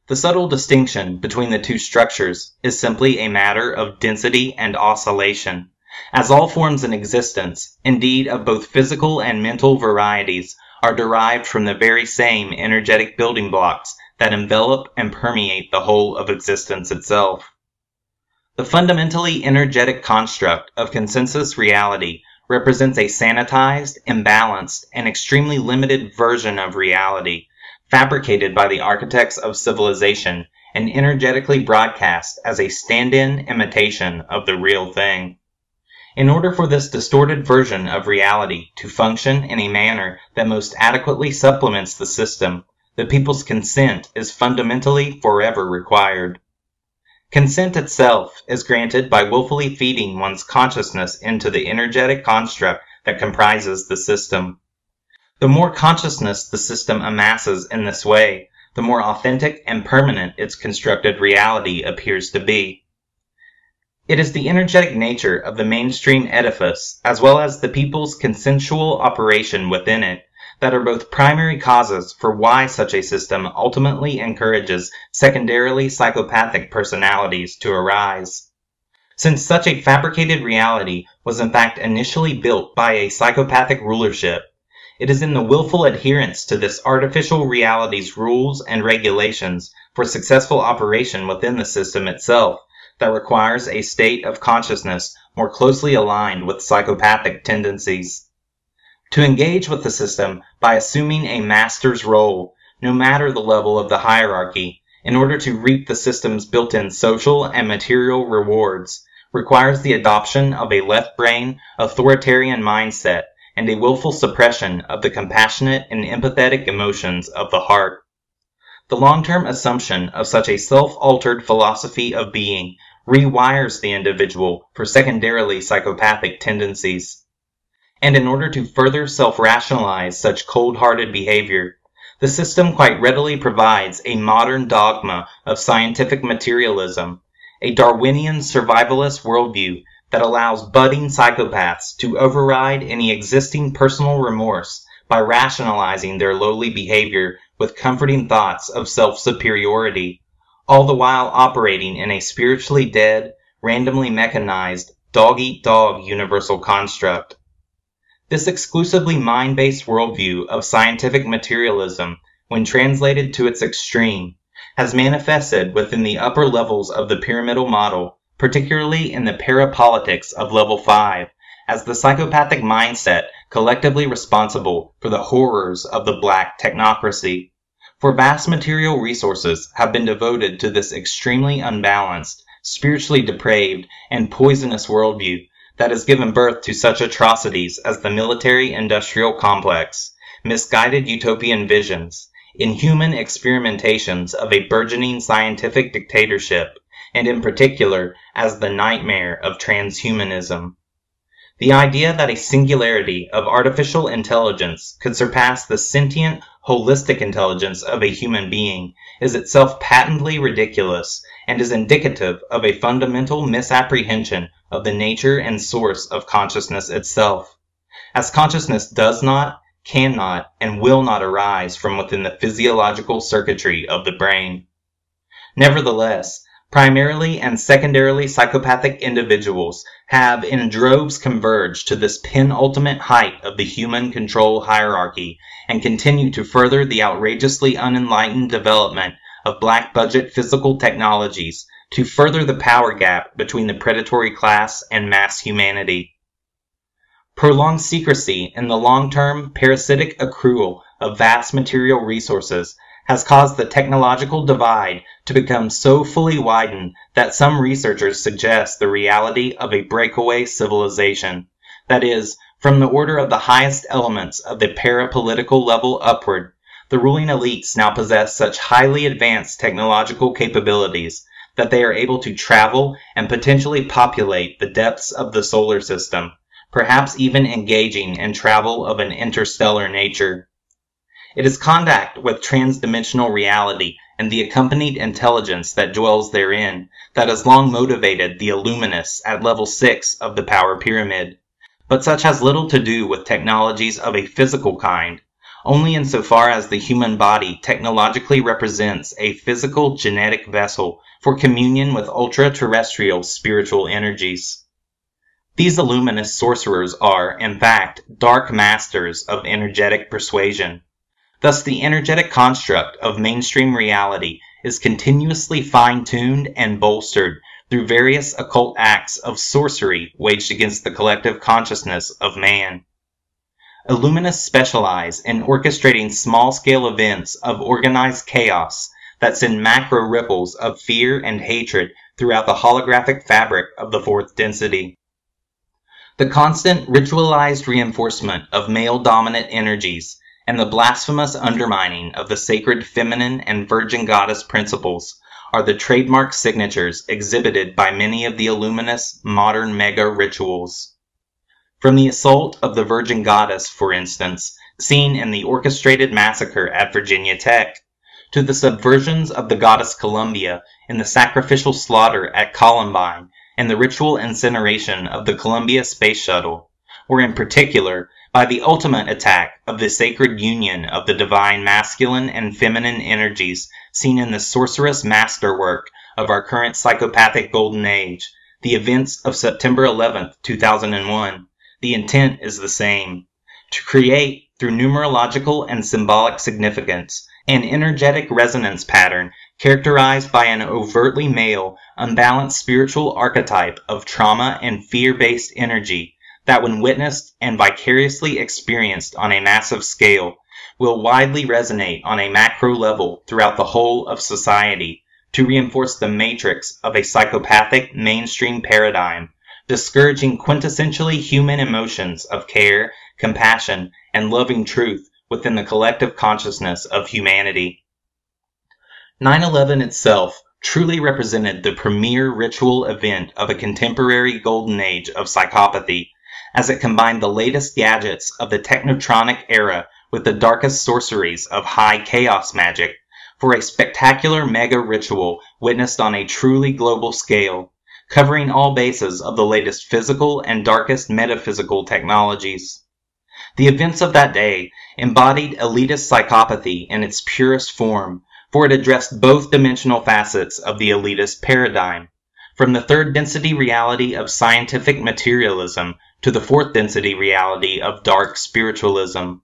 The subtle distinction between the two structures is simply a matter of density and oscillation, as all forms in existence, indeed of both physical and mental varieties, are derived from the very same energetic building blocks that envelop and permeate the whole of existence itself. The fundamentally energetic construct of consensus reality represents a sanitized, imbalanced, and extremely limited version of reality, fabricated by the architects of civilization and energetically broadcast as a stand-in imitation of the real thing. In order for this distorted version of reality to function in a manner that most adequately supplements the system, the people's consent is fundamentally forever required. Consent itself is granted by willfully feeding one's consciousness into the energetic construct that comprises the system. The more consciousness the system amasses in this way, the more authentic and permanent its constructed reality appears to be. It is the energetic nature of the mainstream edifice, as well as the people's consensual operation within it, that are both primary causes for why such a system ultimately encourages secondarily psychopathic personalities to arise. Since such a fabricated reality was in fact initially built by a psychopathic rulership, it is in the willful adherence to this artificial reality's rules and regulations for successful operation within the system itself that requires a state of consciousness more closely aligned with psychopathic tendencies. To engage with the system by assuming a master's role, no matter the level of the hierarchy, in order to reap the system's built-in social and material rewards, requires the adoption of a left-brain, authoritarian mindset and a willful suppression of the compassionate and empathetic emotions of the heart. The long-term assumption of such a self-altered philosophy of being rewires the individual for secondarily psychopathic tendencies. And in order to further self-rationalize such cold-hearted behavior, the system quite readily provides a modern dogma of scientific materialism, a Darwinian survivalist worldview that allows budding psychopaths to override any existing personal remorse by rationalizing their lowly behavior with comforting thoughts of self-superiority, all the while operating in a spiritually dead, randomly mechanized, dog-eat-dog universal construct. This exclusively mind-based worldview of scientific materialism, when translated to its extreme, has manifested within the upper levels of the pyramidal model, particularly in the parapolitics of level 5, as the psychopathic mindset collectively responsible for the horrors of the black technocracy. For vast material resources have been devoted to this extremely unbalanced, spiritually depraved, and poisonous worldview that has given birth to such atrocities as the military-industrial complex, misguided utopian visions, inhuman experimentations of a burgeoning scientific dictatorship, and in particular as the nightmare of transhumanism. The idea that a singularity of artificial intelligence could surpass the sentient, holistic intelligence of a human being is itself patently ridiculous and is indicative of a fundamental misapprehension of the nature and source of consciousness itself, as consciousness does not, cannot, and will not arise from within the physiological circuitry of the brain. Nevertheless, primarily and secondarily psychopathic individuals have in droves converged to this penultimate height of the human control hierarchy and continue to further the outrageously unenlightened development of black budget physical technologies to further the power gap between the predatory class and mass humanity. Prolonged secrecy in the long-term parasitic accrual of vast material resources has caused the technological divide to become so fully widened that some researchers suggest the reality of a breakaway civilization, that is, from the order of the highest elements of the parapolitical level upward, the ruling elites now possess such highly advanced technological capabilities that they are able to travel and potentially populate the depths of the solar system, perhaps even engaging in travel of an interstellar nature. It is contact with transdimensional reality and the accompanied intelligence that dwells therein that has long motivated the Illuminists at level 6 of the power pyramid, but such has little to do with technologies of a physical kind, only insofar as the human body technologically represents a physical genetic vessel for communion with ultra-terrestrial spiritual energies. These Illuminist sorcerers are, in fact, dark masters of energetic persuasion. Thus, the energetic construct of mainstream reality is continuously fine-tuned and bolstered through various occult acts of sorcery waged against the collective consciousness of man. Illuminists specialize in orchestrating small-scale events of organized chaos that send macro ripples of fear and hatred throughout the holographic fabric of the fourth density. The constant ritualized reinforcement of male-dominant energies and the blasphemous undermining of the sacred feminine and virgin goddess principles are the trademark signatures exhibited by many of the Illuminists' modern mega rituals. From the assault of the virgin goddess, for instance, seen in the orchestrated massacre at Virginia Tech, to the subversions of the goddess Columbia in the sacrificial slaughter at Columbine and the ritual incineration of the Columbia Space Shuttle, or in particular, by the ultimate attack of the sacred union of the divine masculine and feminine energies seen in the sorcerous masterwork of our current psychopathic golden age, the events of September 11th, 2001, the intent is the same: to create, through numerological and symbolic significance, an energetic resonance pattern characterized by an overtly male, unbalanced spiritual archetype of trauma and fear-based energy that, when witnessed and vicariously experienced on a massive scale, will widely resonate on a macro level throughout the whole of society to reinforce the matrix of a psychopathic mainstream paradigm, discouraging quintessentially human emotions of care, compassion, and loving truth within the collective consciousness of humanity. 9/11 itself truly represented the premier ritual event of a contemporary golden age of psychopathy, as it combined the latest gadgets of the technotronic era with the darkest sorceries of high chaos magic for a spectacular mega ritual witnessed on a truly global scale, covering all bases of the latest physical and darkest metaphysical technologies. The events of that day embodied elitist psychopathy in its purest form, for it addressed both dimensional facets of the elitist paradigm, from the third density reality of scientific materialism to the fourth density reality of dark spiritualism.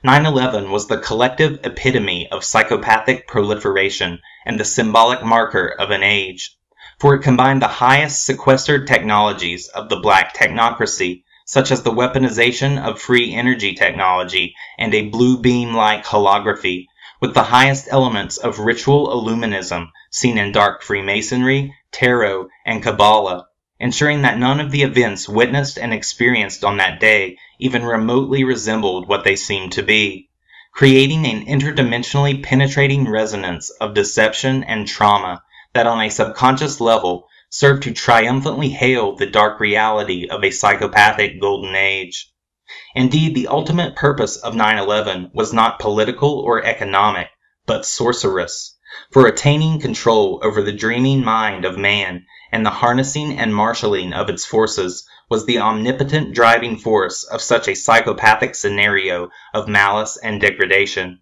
9/11 was the collective epitome of psychopathic proliferation and the symbolic marker of an age, for it combined the highest sequestered technologies of the black technocracy, such as the weaponization of free energy technology and a blue beam-like holography, with the highest elements of ritual Illuminism seen in dark Freemasonry, tarot, and Kabbalah, ensuring that none of the events witnessed and experienced on that day even remotely resembled what they seemed to be, creating an interdimensionally penetrating resonance of deception and trauma that on a subconscious level served to triumphantly hail the dark reality of a psychopathic golden age. Indeed, the ultimate purpose of 9/11 was not political or economic, but sorcerous, for attaining control over the dreaming mind of man, and the harnessing and marshalling of its forces was the omnipotent driving force of such a psychopathic scenario of malice and degradation.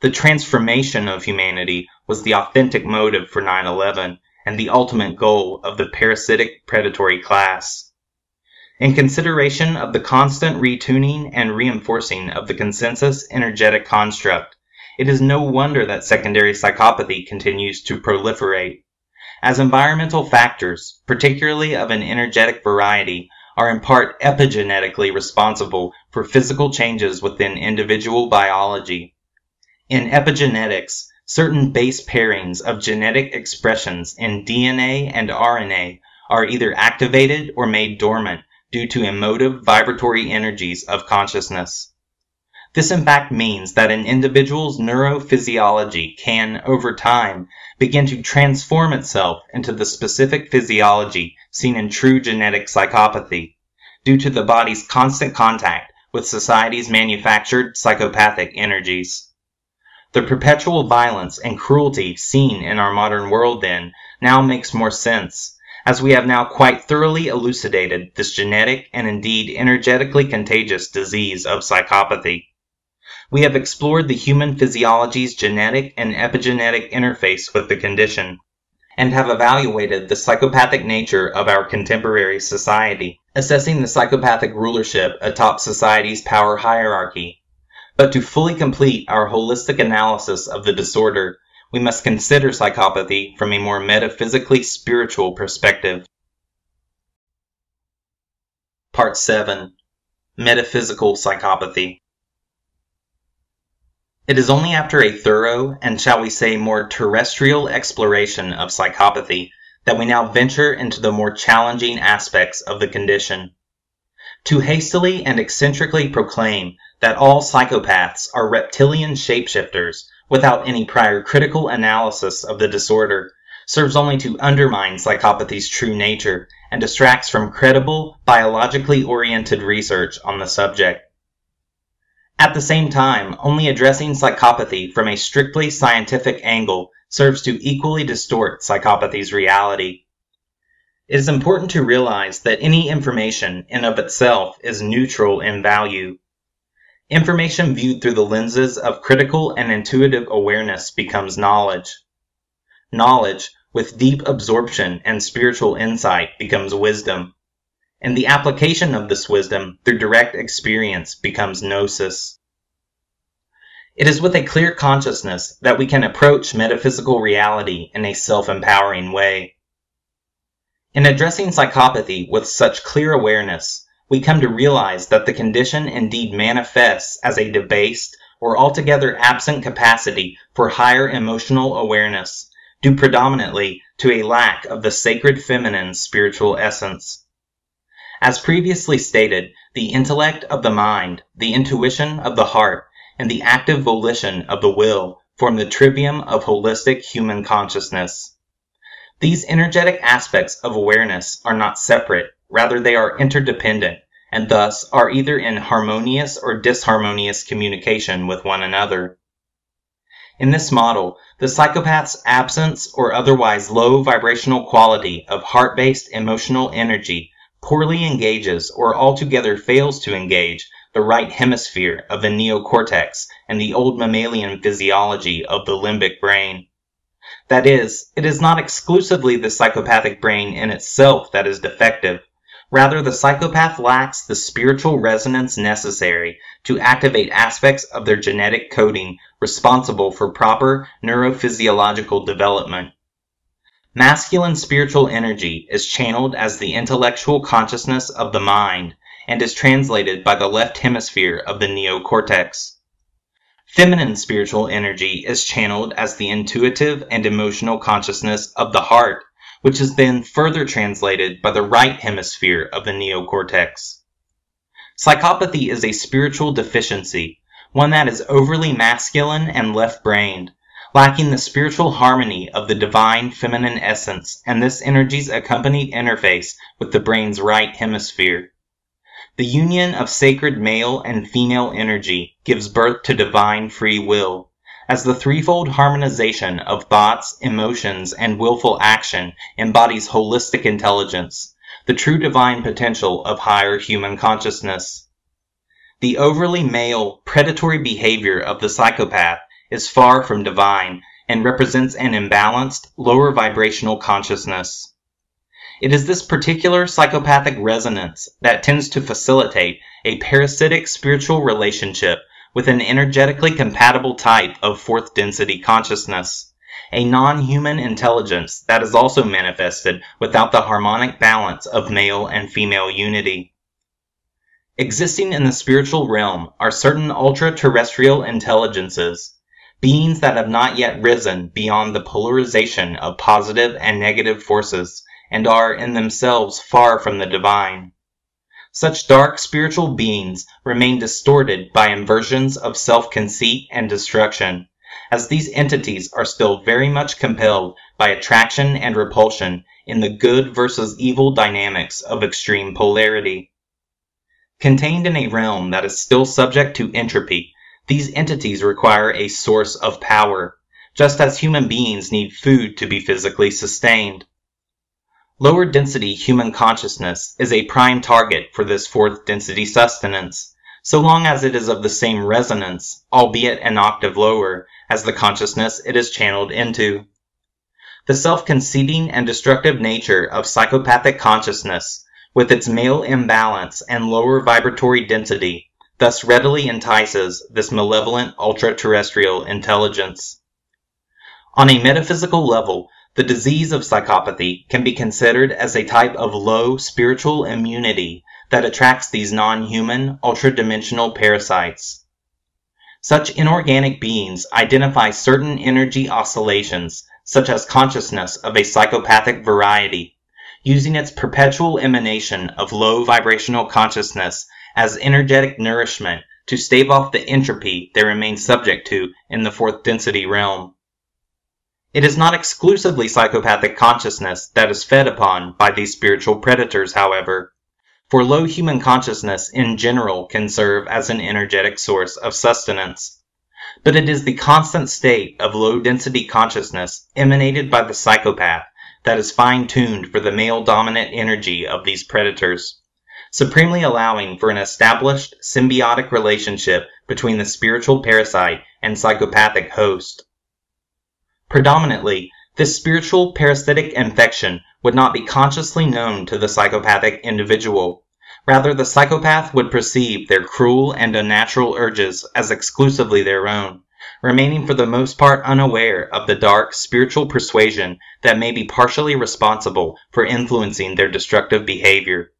The transformation of humanity was the authentic motive for 9/11 and the ultimate goal of the parasitic predatory class. In consideration of the constant retuning and reinforcing of the consensus energetic construct, it is no wonder that secondary psychopathy continues to proliferate, as environmental factors, particularly of an energetic variety, are in part epigenetically responsible for physical changes within individual biology. In epigenetics, certain base pairings of genetic expressions in DNA and RNA are either activated or made dormant due to emotive vibratory energies of consciousness. This in fact means that an individual's neurophysiology can, over time, begin to transform itself into the specific physiology seen in true genetic psychopathy, due to the body's constant contact with society's manufactured psychopathic energies. The perpetual violence and cruelty seen in our modern world, then, now makes more sense, as we have now quite thoroughly elucidated this genetic and indeed energetically contagious disease of psychopathy. We have explored the human physiology's genetic and epigenetic interface with the condition, and have evaluated the psychopathic nature of our contemporary society, assessing the psychopathic rulership atop society's power hierarchy. But to fully complete our holistic analysis of the disorder, we must consider psychopathy from a more metaphysically spiritual perspective. Part 7. Metaphysical Psychopathy. It is only after a thorough and, shall we say, more terrestrial exploration of psychopathy that we now venture into the more challenging aspects of the condition. To hastily and eccentrically proclaim that all psychopaths are reptilian shapeshifters without any prior critical analysis of the disorder serves only to undermine psychopathy's true nature and distracts from credible, biologically oriented research on the subject. At the same time, only addressing psychopathy from a strictly scientific angle serves to equally distort psychopathy's reality. It is important to realize that any information in of itself is neutral in value, Information viewed through the lenses of critical and intuitive awareness becomes knowledge. Knowledge, with deep absorption and spiritual insight, becomes wisdom. And the application of this wisdom through direct experience becomes gnosis. It is with a clear consciousness that we can approach metaphysical reality in a self-empowering way. In addressing psychopathy with such clear awareness, we come to realize that the condition indeed manifests as a debased or altogether absent capacity for higher emotional awareness, due predominantly to a lack of the sacred feminine spiritual essence. As previously stated, the intellect of the mind, the intuition of the heart, and the active volition of the will form the trivium of holistic human consciousness. These energetic aspects of awareness are not separate, rather they are interdependent, and thus are either in harmonious or disharmonious communication with one another. In this model, the psychopath's absence or otherwise low vibrational quality of heart-based emotional energy poorly engages or altogether fails to engage the right hemisphere of the neocortex and the old mammalian physiology of the limbic brain. That is, it is not exclusively the psychopathic brain in itself that is defective. Rather, the psychopath lacks the spiritual resonance necessary to activate aspects of their genetic coding responsible for proper neurophysiological development. Masculine spiritual energy is channeled as the intellectual consciousness of the mind and is translated by the left hemisphere of the neocortex. Feminine spiritual energy is channeled as the intuitive and emotional consciousness of the heart, which is then further translated by the right hemisphere of the neocortex. Psychopathy is a spiritual deficiency, one that is overly masculine and left-brained, lacking the spiritual harmony of the divine feminine essence and this energy's accompanied interface with the brain's right hemisphere. The union of sacred male and female energy gives birth to divine free will, as the threefold harmonization of thoughts, emotions, and willful action embodies holistic intelligence, the true divine potential of higher human consciousness. The overly male, predatory behavior of the psychopath is far from divine and represents an imbalanced, lower vibrational consciousness. It is this particular psychopathic resonance that tends to facilitate a parasitic spiritual relationship with an energetically compatible type of fourth density consciousness, a non-human intelligence that is also manifested without the harmonic balance of male and female unity. Existing in the spiritual realm are certain ultra-terrestrial intelligences, beings that have not yet risen beyond the polarization of positive and negative forces, and are in themselves far from the divine. Such dark spiritual beings remain distorted by inversions of self-conceit and destruction, as these entities are still very much compelled by attraction and repulsion in the good versus evil dynamics of extreme polarity. Contained in a realm that is still subject to entropy, these entities require a source of power, just as human beings need food to be physically sustained. Lower density human consciousness is a prime target for this fourth density sustenance, so long as it is of the same resonance, albeit an octave lower, as the consciousness it is channeled into. The self-conceiting and destructive nature of psychopathic consciousness, with its male imbalance and lower vibratory density, thus readily entices this malevolent ultra-terrestrial intelligence. On a metaphysical level, the disease of psychopathy can be considered as a type of low spiritual immunity that attracts these non-human, ultra-dimensional parasites. Such inorganic beings identify certain energy oscillations, such as consciousness of a psychopathic variety, using its perpetual emanation of low vibrational consciousness as energetic nourishment to stave off the entropy they remain subject to in the fourth density realm. It is not exclusively psychopathic consciousness that is fed upon by these spiritual predators, however, for low human consciousness in general can serve as an energetic source of sustenance. But it is the constant state of low-density consciousness emanated by the psychopath that is fine-tuned for the male-dominant energy of these predators, supremely allowing for an established symbiotic relationship between the spiritual parasite and psychopathic host. Predominantly, this spiritual parasitic infection would not be consciously known to the psychopathic individual. Rather, the psychopath would perceive their cruel and unnatural urges as exclusively their own, remaining for the most part unaware of the dark spiritual persuasion that may be partially responsible for influencing their destructive behavior.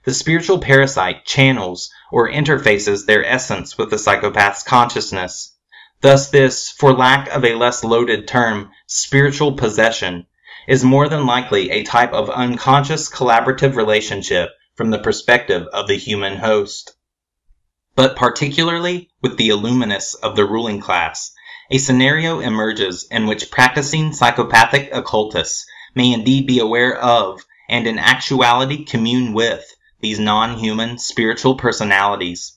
The spiritual parasite channels or interfaces their essence with the psychopath's consciousness. Thus this, for lack of a less loaded term, spiritual possession, is more than likely a type of unconscious collaborative relationship from the perspective of the human host. But particularly with the Illuminists of the ruling class, a scenario emerges in which practicing psychopathic occultists may indeed be aware of, and in actuality commune with, these non-human spiritual personalities.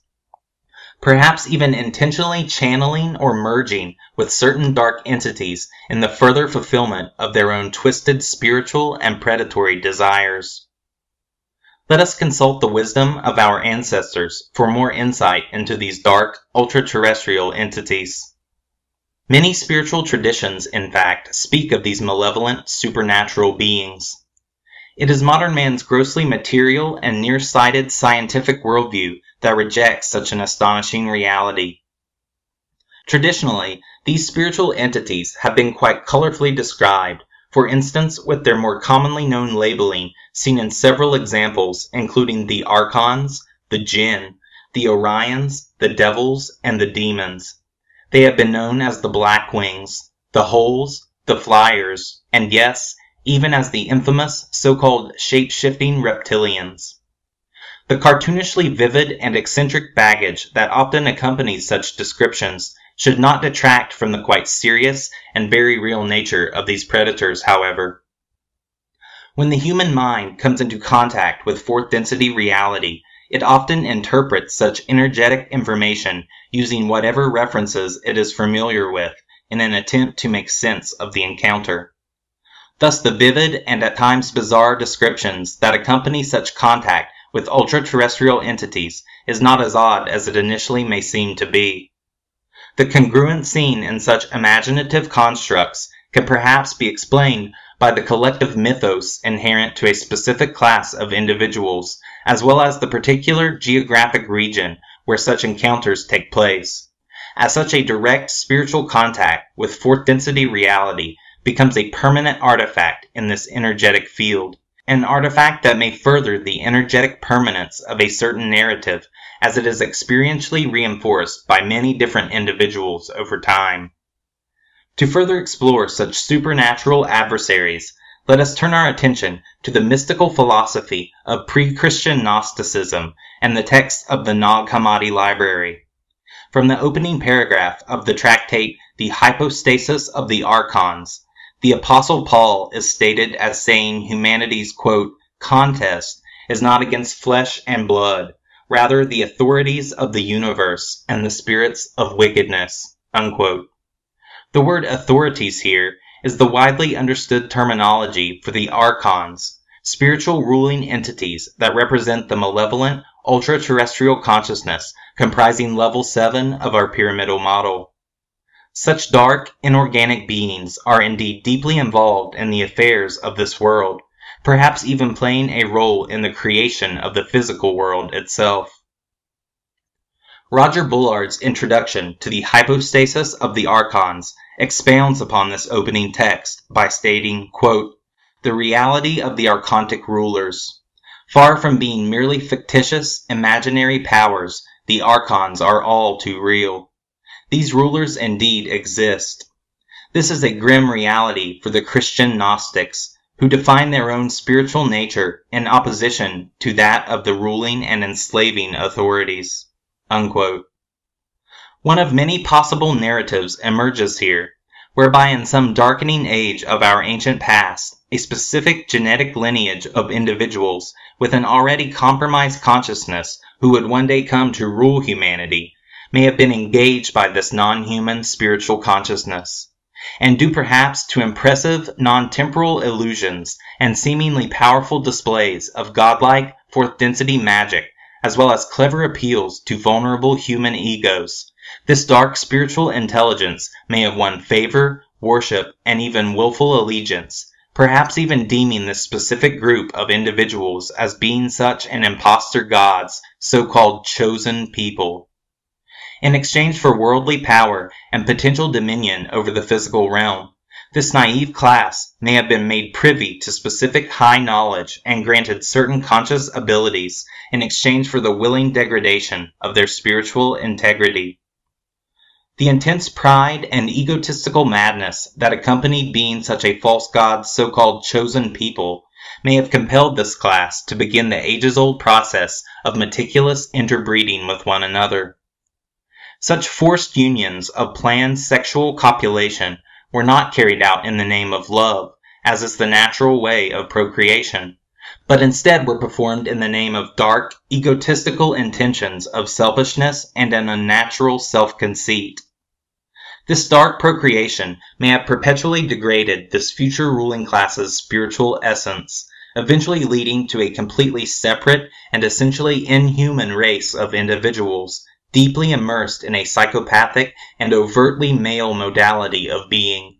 Perhaps even intentionally channeling or merging with certain dark entities in the further fulfillment of their own twisted spiritual and predatory desires. Let us consult the wisdom of our ancestors for more insight into these dark, ultra-terrestrial entities. Many spiritual traditions, in fact, speak of these malevolent, supernatural beings. It is modern man's grossly material and nearsighted scientific worldview that rejects such an astonishing reality. Traditionally, these spiritual entities have been quite colorfully described, for instance with their more commonly known labeling seen in several examples including the archons, the jinn, the Orions, the devils, and the demons. They have been known as the Black Wings, the Holes, the Flyers, and yes, even as the infamous so-called shape-shifting reptilians. The cartoonishly vivid and eccentric baggage that often accompanies such descriptions should not detract from the quite serious and very real nature of these predators, however. When the human mind comes into contact with fourth-density reality, it often interprets such energetic information using whatever references it is familiar with in an attempt to make sense of the encounter. Thus the vivid and at times bizarre descriptions that accompany such contact with ultra-terrestrial entities is not as odd as it initially may seem to be. The congruent seen in such imaginative constructs can perhaps be explained by the collective mythos inherent to a specific class of individuals, as well as the particular geographic region where such encounters take place. As such, a direct spiritual contact with fourth-density reality becomes a permanent artifact in this energetic field, an artifact that may further the energetic permanence of a certain narrative as it is experientially reinforced by many different individuals over time. To further explore such supernatural adversaries, let us turn our attention to the mystical philosophy of pre-Christian Gnosticism and the text of the Nag Hammadi Library. From the opening paragraph of the tractate The Hypostasis of the Archons, the Apostle Paul is stated as saying humanity's, quote, contest is not against flesh and blood, rather the authorities of the universe and the spirits of wickedness, unquote. The word authorities here is the widely understood terminology for the archons, spiritual ruling entities that represent the malevolent, ultra-terrestrial consciousness comprising level 7 of our pyramidal model. Such dark, inorganic beings are indeed deeply involved in the affairs of this world, perhaps even playing a role in the creation of the physical world itself. Roger Bullard's introduction to the Hypostasis of the Archons expounds upon this opening text by stating, quote, the reality of the archontic rulers. Far from being merely fictitious, imaginary powers, the archons are all too real. These rulers indeed exist. This is a grim reality for the Christian Gnostics, who define their own spiritual nature in opposition to that of the ruling and enslaving authorities, unquote. One of many possible narratives emerges here, whereby in some darkening age of our ancient past, a specific genetic lineage of individuals with an already compromised consciousness who would one day come to rule humanity may have been engaged by this non-human spiritual consciousness, and due perhaps to impressive non-temporal illusions and seemingly powerful displays of godlike fourth-density magic as well as clever appeals to vulnerable human egos. This dark spiritual intelligence may have won favor, worship, and even willful allegiance, perhaps even deeming this specific group of individuals as being such an impostor gods, so-called chosen people. In exchange for worldly power and potential dominion over the physical realm, this naive class may have been made privy to specific high knowledge and granted certain conscious abilities in exchange for the willing degradation of their spiritual integrity. The intense pride and egotistical madness that accompanied being such a false god's so-called chosen people may have compelled this class to begin the ages-old process of meticulous interbreeding with one another. Such forced unions of planned sexual copulation were not carried out in the name of love, as is the natural way of procreation, but instead were performed in the name of dark, egotistical intentions of selfishness and an unnatural self-conceit. This dark procreation may have perpetually degraded this future ruling class's spiritual essence, eventually leading to a completely separate and essentially inhuman race of individuals, deeply immersed in a psychopathic and overtly male modality of being.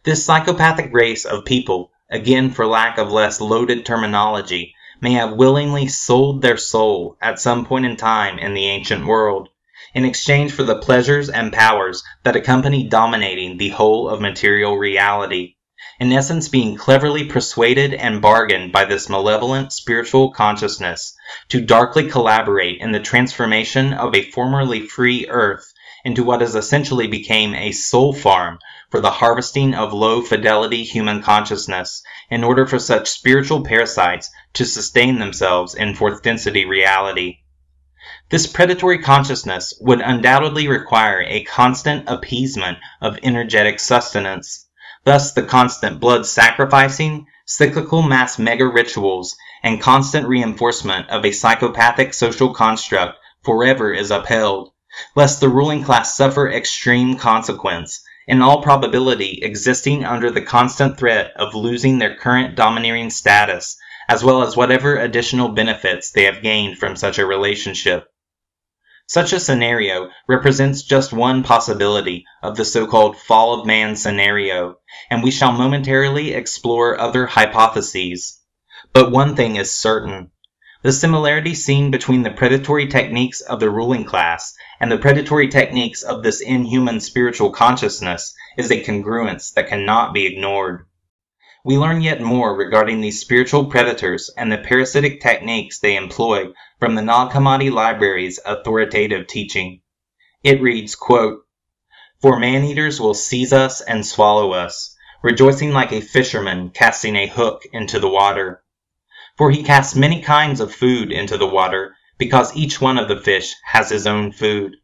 This psychopathic race of people, again for lack of less loaded terminology, may have willingly sold their soul at some point in time in the ancient world, in exchange for the pleasures and powers that accompany dominating the whole of material reality, in essence being cleverly persuaded and bargained by this malevolent spiritual consciousness to darkly collaborate in the transformation of a formerly free earth into what has essentially became a soul farm for the harvesting of low-fidelity human consciousness in order for such spiritual parasites to sustain themselves in fourth-density reality. This predatory consciousness would undoubtedly require a constant appeasement of energetic sustenance. Thus, the constant blood-sacrificing, cyclical mass mega-rituals, and constant reinforcement of a psychopathic social construct forever is upheld, lest the ruling class suffer extreme consequence, in all probability existing under the constant threat of losing their current domineering status, as well as whatever additional benefits they have gained from such a relationship. Such a scenario represents just one possibility of the so-called fall of man scenario, and we shall momentarily explore other hypotheses. But one thing is certain. The similarity seen between the predatory techniques of the ruling class and the predatory techniques of this inhuman spiritual consciousness is a congruence that cannot be ignored. We learn yet more regarding these spiritual predators and the parasitic techniques they employ from the Nag Hammadi Library's authoritative teaching. It reads, quote, "For man-eaters will seize us and swallow us, rejoicing like a fisherman casting a hook into the water. For he casts many kinds of food into the water, because each one of the fish has his own food.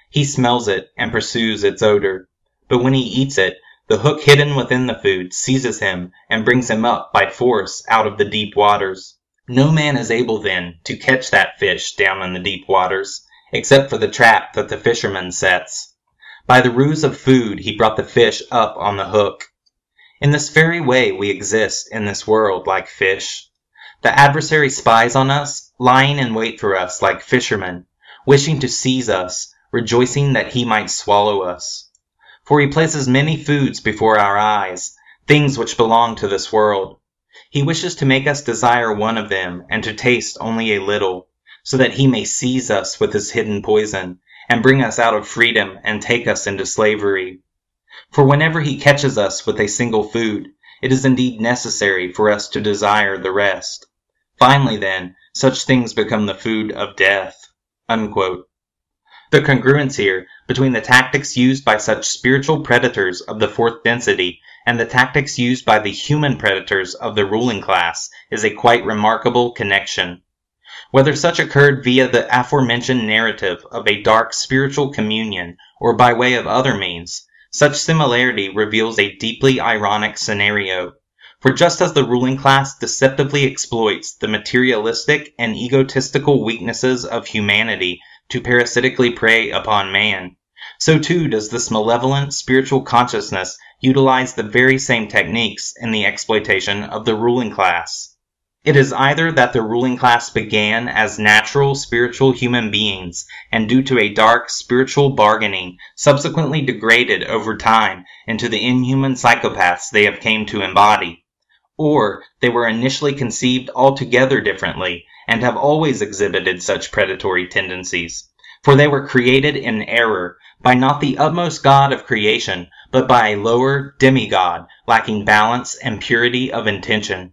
He smells it and pursues its odor, but when he eats it, the hook hidden within the food seizes him and brings him up by force out of the deep waters. No man is able then to catch that fish down in the deep waters, except for the trap that the fisherman sets. By the ruse of food he brought the fish up on the hook. In this very way we exist in this world like fish. The adversary spies on us, lying in wait for us like fishermen, wishing to seize us, rejoicing that he might swallow us. For he places many foods before our eyes, things which belong to this world. He wishes to make us desire one of them and to taste only a little, so that he may seize us with his hidden poison, and bring us out of freedom and take us into slavery. For whenever he catches us with a single food, it is indeed necessary for us to desire the rest. Finally then, such things become the food of death." Unquote. The congruence here between the tactics used by such spiritual predators of the fourth density and the tactics used by the human predators of the ruling class is a quite remarkable connection. Whether such occurred via the aforementioned narrative of a dark spiritual communion or by way of other means, such similarity reveals a deeply ironic scenario. For just as the ruling class deceptively exploits the materialistic and egotistical weaknesses of humanity to parasitically prey upon man, so too does this malevolent spiritual consciousness utilize the very same techniques in the exploitation of the ruling class. It is either that the ruling class began as natural spiritual human beings and due to a dark spiritual bargaining subsequently degraded over time into the inhuman psychopaths they have came to embody, or they were initially conceived altogether differently and have always exhibited such predatory tendencies, for they were created in error by not the utmost God of creation, but by a lower demigod lacking balance and purity of intention.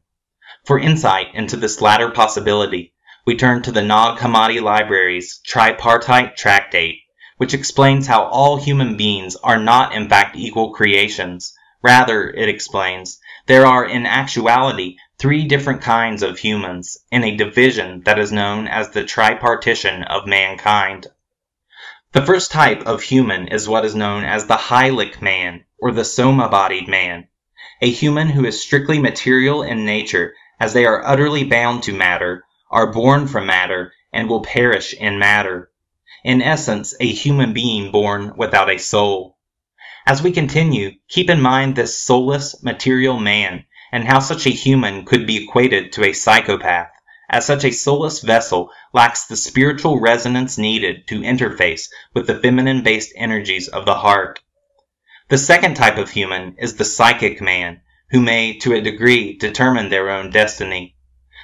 For insight into this latter possibility, we turn to the Nag Hammadi Library's tripartite tractate, which explains how all human beings are not in fact equal creations. Rather, it explains, there are in actuality 3 different kinds of humans in a division that is known as the tripartition of mankind. The first type of human is what is known as the hylic man, or the soma-bodied man, a human who is strictly material in nature, as they are utterly bound to matter, are born from matter, and will perish in matter. In essence, a human being born without a soul. As we continue, keep in mind this soulless, material man, and how such a human could be equated to a psychopath, as such a soulless vessel lacks the spiritual resonance needed to interface with the feminine-based energies of the heart. The second type of human is the psychic man, who may, to a degree, determine their own destiny.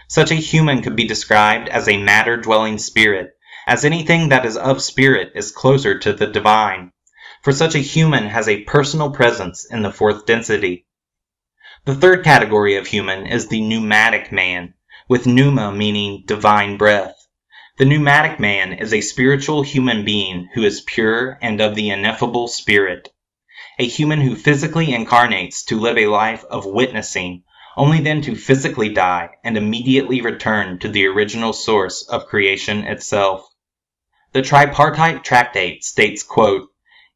Such a human could be described as a matter-dwelling spirit, as anything that is of spirit is closer to the divine, for such a human has a personal presence in the 4th density. The third category of human is the pneumatic man, with pneuma meaning divine breath. The pneumatic man is a spiritual human being who is pure and of the ineffable spirit. A human who physically incarnates to live a life of witnessing, only then to physically die and immediately return to the original source of creation itself. The tripartite tractate states, quote,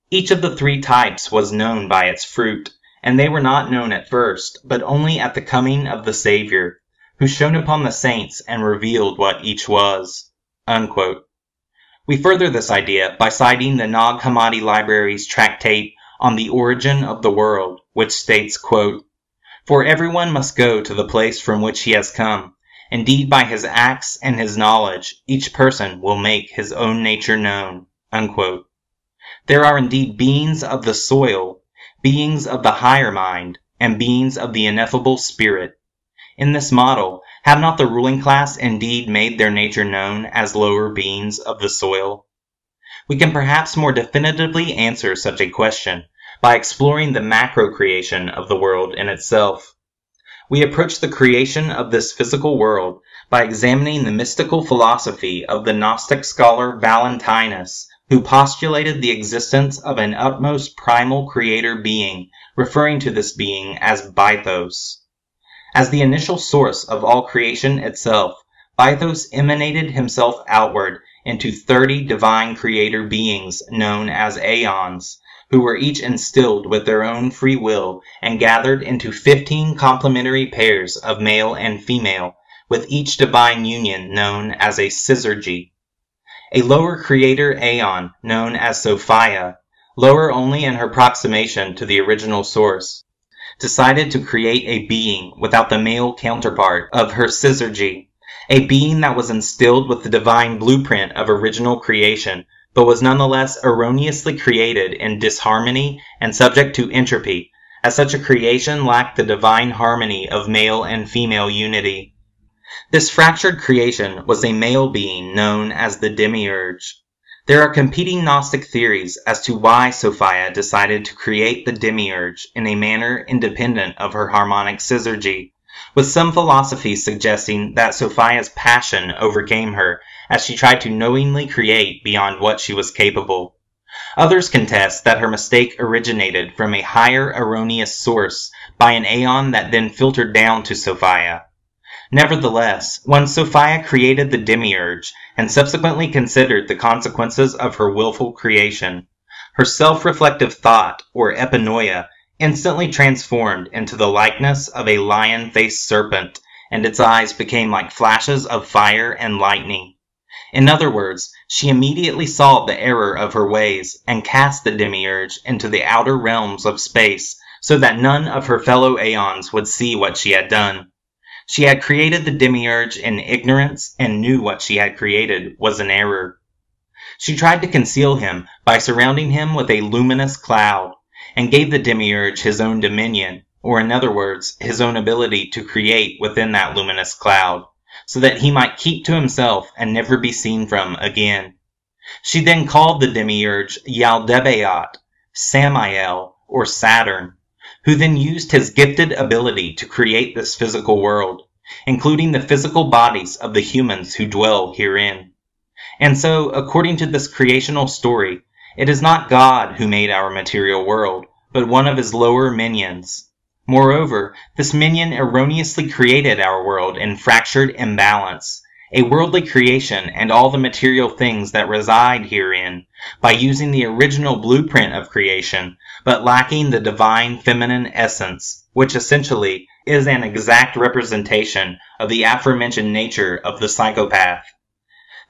"Each of the 3 types was known by its fruit, and they were not known at first, but only at the coming of the Savior, who shone upon the saints and revealed what each was." Unquote. We further this idea by citing the Nag Hammadi Library's tractate on the origin of the world, which states, quote, "For everyone must go to the place from which he has come. Indeed, by his acts and his knowledge, each person will make his own nature known." Unquote. There are indeed beings of the soil, beings of the higher mind, and beings of the ineffable spirit. In this model, have not the ruling class indeed made their nature known as lower beings of the soil? We can perhaps more definitively answer such a question by exploring the macro-creation of the world in itself. We approach the creation of this physical world by examining the mystical philosophy of the Gnostic scholar Valentinus, who postulated the existence of an utmost primal creator being, referring to this being as Bythos. As the initial source of all creation itself, Bythos emanated himself outward into 30 divine creator beings known as aeons, who were each instilled with their own free will and gathered into 15 complementary pairs of male and female, with each divine union known as a syzygy. A lower creator aeon, known as Sophia, lower only in her approximation to the original source, decided to create a being without the male counterpart of her syzygy, a being that was instilled with the divine blueprint of original creation, but was nonetheless erroneously created in disharmony and subject to entropy, as such a creation lacked the divine harmony of male and female unity. This fractured creation was a male being known as the demiurge. There are competing Gnostic theories as to why Sophia decided to create the demiurge in a manner independent of her harmonic syzygy, with some philosophies suggesting that Sophia's passion overcame her as she tried to knowingly create beyond what she was capable. Others contest that her mistake originated from a higher erroneous source by an aeon that then filtered down to Sophia. Nevertheless, when Sophia created the demiurge and subsequently considered the consequences of her willful creation, her self-reflective thought, or epinoia, instantly transformed into the likeness of a lion-faced serpent, and its eyes became like flashes of fire and lightning. In other words, she immediately saw the error of her ways and cast the demiurge into the outer realms of space so that none of her fellow aeons would see what she had done. She had created the demiurge in ignorance and knew what she had created was an error. She tried to conceal him by surrounding him with a luminous cloud, and gave the demiurge his own dominion, or in other words, his own ability to create within that luminous cloud, so that he might keep to himself and never be seen from again. She then called the demiurge Yaldabaoth, Samael, or Saturn, who then used his gifted ability to create this physical world, including the physical bodies of the humans who dwell herein. And so, according to this creational story, it is not God who made our material world, but one of his lower minions. Moreover, this minion erroneously created our world in fractured imbalance, a worldly creation and all the material things that reside herein, by using the original blueprint of creation, but lacking the divine feminine essence, which essentially is an exact representation of the aforementioned nature of the psychopath.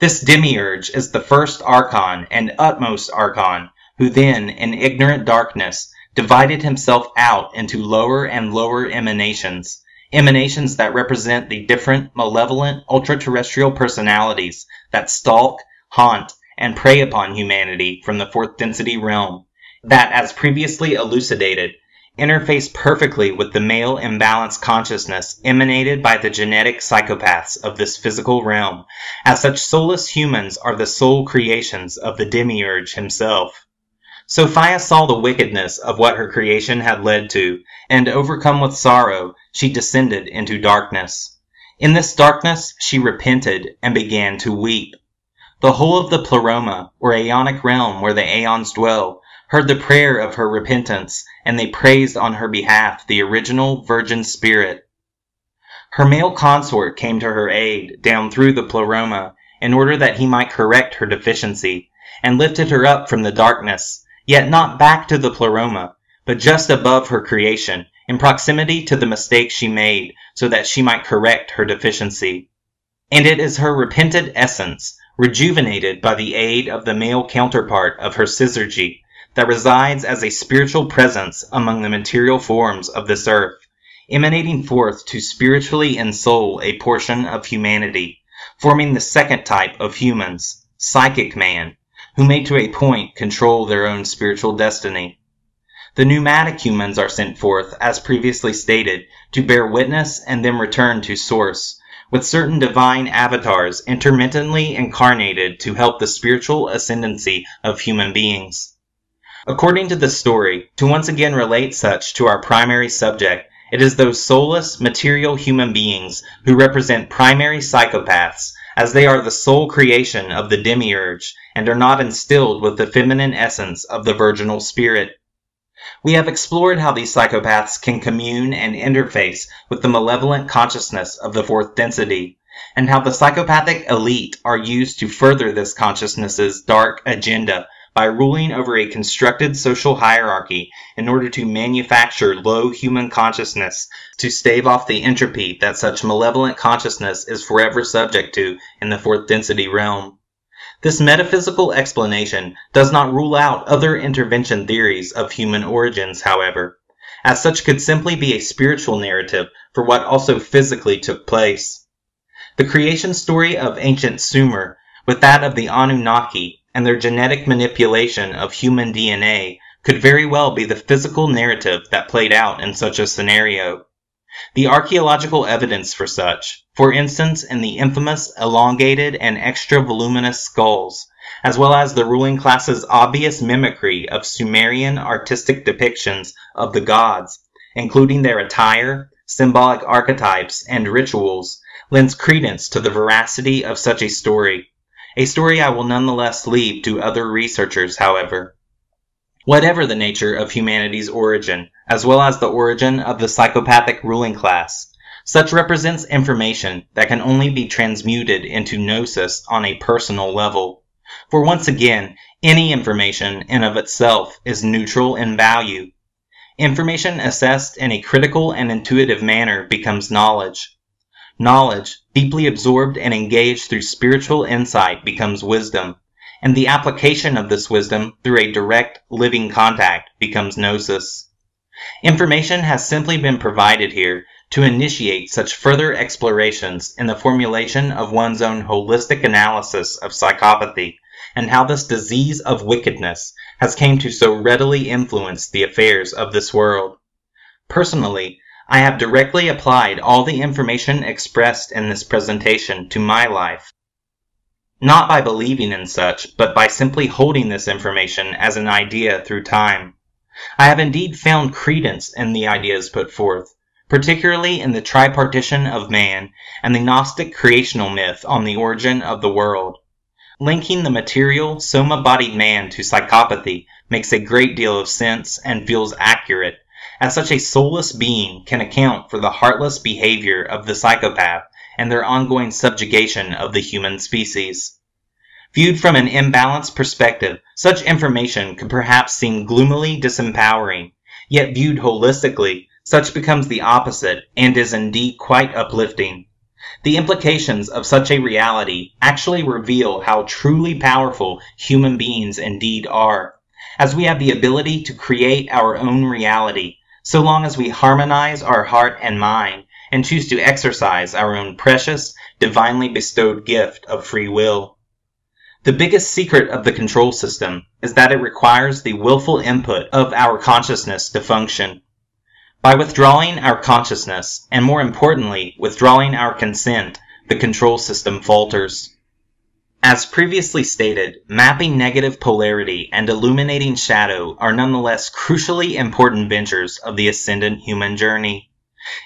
This demiurge is the first archon and utmost archon, who then, in ignorant darkness, divided himself out into lower and lower emanations that represent the different malevolent ultra-terrestrial personalities that stalk, haunt, and prey upon humanity from the fourth density realm, that, as previously elucidated, interface perfectly with the male imbalanced consciousness emanated by the genetic psychopaths of this physical realm, as such soulless humans are the soul creations of the demiurge himself. Sophia saw the wickedness of what her creation had led to, and overcome with sorrow, she descended into darkness. In this darkness she repented and began to weep. The whole of the pleroma, or aeonic realm where the aeons dwell, heard the prayer of her repentance, and they praised on her behalf the original virgin spirit. Her male consort came to her aid down through the pleroma, in order that he might correct her deficiency, and lifted her up from the darkness, yet not back to the pleroma, but just above her creation, in proximity to the mistake she made, so that she might correct her deficiency. And it is her repented essence, rejuvenated by the aid of the male counterpart of her syzygy, that resides as a spiritual presence among the material forms of this earth, emanating forth to spiritually ensoul a portion of humanity, forming the second type of humans, psychic man, who may to a point control their own spiritual destiny. The pneumatic humans are sent forth, as previously stated, to bear witness and then return to source, with certain divine avatars intermittently incarnated to help the spiritual ascendancy of human beings. According to the story, to once again relate such to our primary subject, it is those soulless, material human beings who represent primary psychopaths, as they are the sole creation of the demiurge, and are not instilled with the feminine essence of the virginal spirit. We have explored how these psychopaths can commune and interface with the malevolent consciousness of the fourth density, and how the psychopathic elite are used to further this consciousness's dark agenda by ruling over a constructed social hierarchy in order to manufacture low human consciousness to stave off the entropy that such malevolent consciousness is forever subject to in the fourth density realm. This metaphysical explanation does not rule out other intervention theories of human origins, however, as such could simply be a spiritual narrative for what also physically took place. The creation story of ancient Sumer, with that of the Anunnaki, and their genetic manipulation of human DNA could very well be the physical narrative that played out in such a scenario. The archaeological evidence for such, for instance in the infamous elongated and extra voluminous skulls, as well as the ruling class's obvious mimicry of Sumerian artistic depictions of the gods, including their attire, symbolic archetypes, and rituals, lends credence to the veracity of such a story I will nonetheless leave to other researchers, however. Whatever the nature of humanity's origin, as well as the origin of the psychopathic ruling class, such represents information that can only be transmuted into gnosis on a personal level. For once again, any information in of itself is neutral in value. Information assessed in a critical and intuitive manner becomes knowledge. Knowledge, deeply absorbed and engaged through spiritual insight, becomes wisdom, and the application of this wisdom through a direct, living contact becomes gnosis. Information has simply been provided here to initiate such further explorations in the formulation of one's own holistic analysis of psychopathy, and how this disease of wickedness has came to so readily influence the affairs of this world. Personally, I have directly applied all the information expressed in this presentation to my life, not by believing in such, but by simply holding this information as an idea through time. I have indeed found credence in the ideas put forth, particularly in the tripartition of man and the Gnostic creational myth on the origin of the world. Linking the material, soma-bodied man to psychopathy makes a great deal of sense and feels accurate, as such a soulless being can account for the heartless behavior of the psychopath and their ongoing subjugation of the human species. Viewed from an imbalanced perspective, such information could perhaps seem gloomily disempowering, yet viewed holistically, such becomes the opposite and is indeed quite uplifting. The implications of such a reality actually reveal how truly powerful human beings indeed are, as we have the ability to create our own reality, so long as we harmonize our heart and mind and choose to exercise our own precious, divinely bestowed gift of free will. The biggest secret of the control system is that it requires the willful input of our consciousness to function. By withdrawing our consciousness, and more importantly, withdrawing our consent, the control system falters. As previously stated, mapping negative polarity and illuminating shadow are nonetheless crucially important ventures of the ascendant human journey.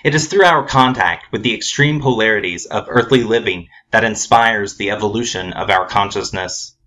It is through our contact with the extreme polarities of earthly living that inspires the evolution of our consciousness.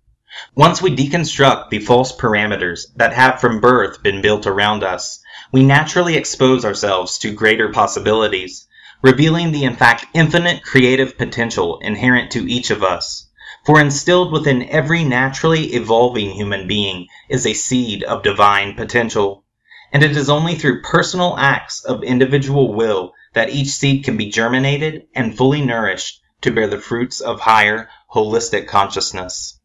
Once we deconstruct the false parameters that have from birth been built around us, we naturally expose ourselves to greater possibilities, revealing the in fact infinite creative potential inherent to each of us. For instilled within every naturally evolving human being is a seed of divine potential, and it is only through personal acts of individual will that each seed can be germinated and fully nourished to bear the fruits of higher, holistic consciousness.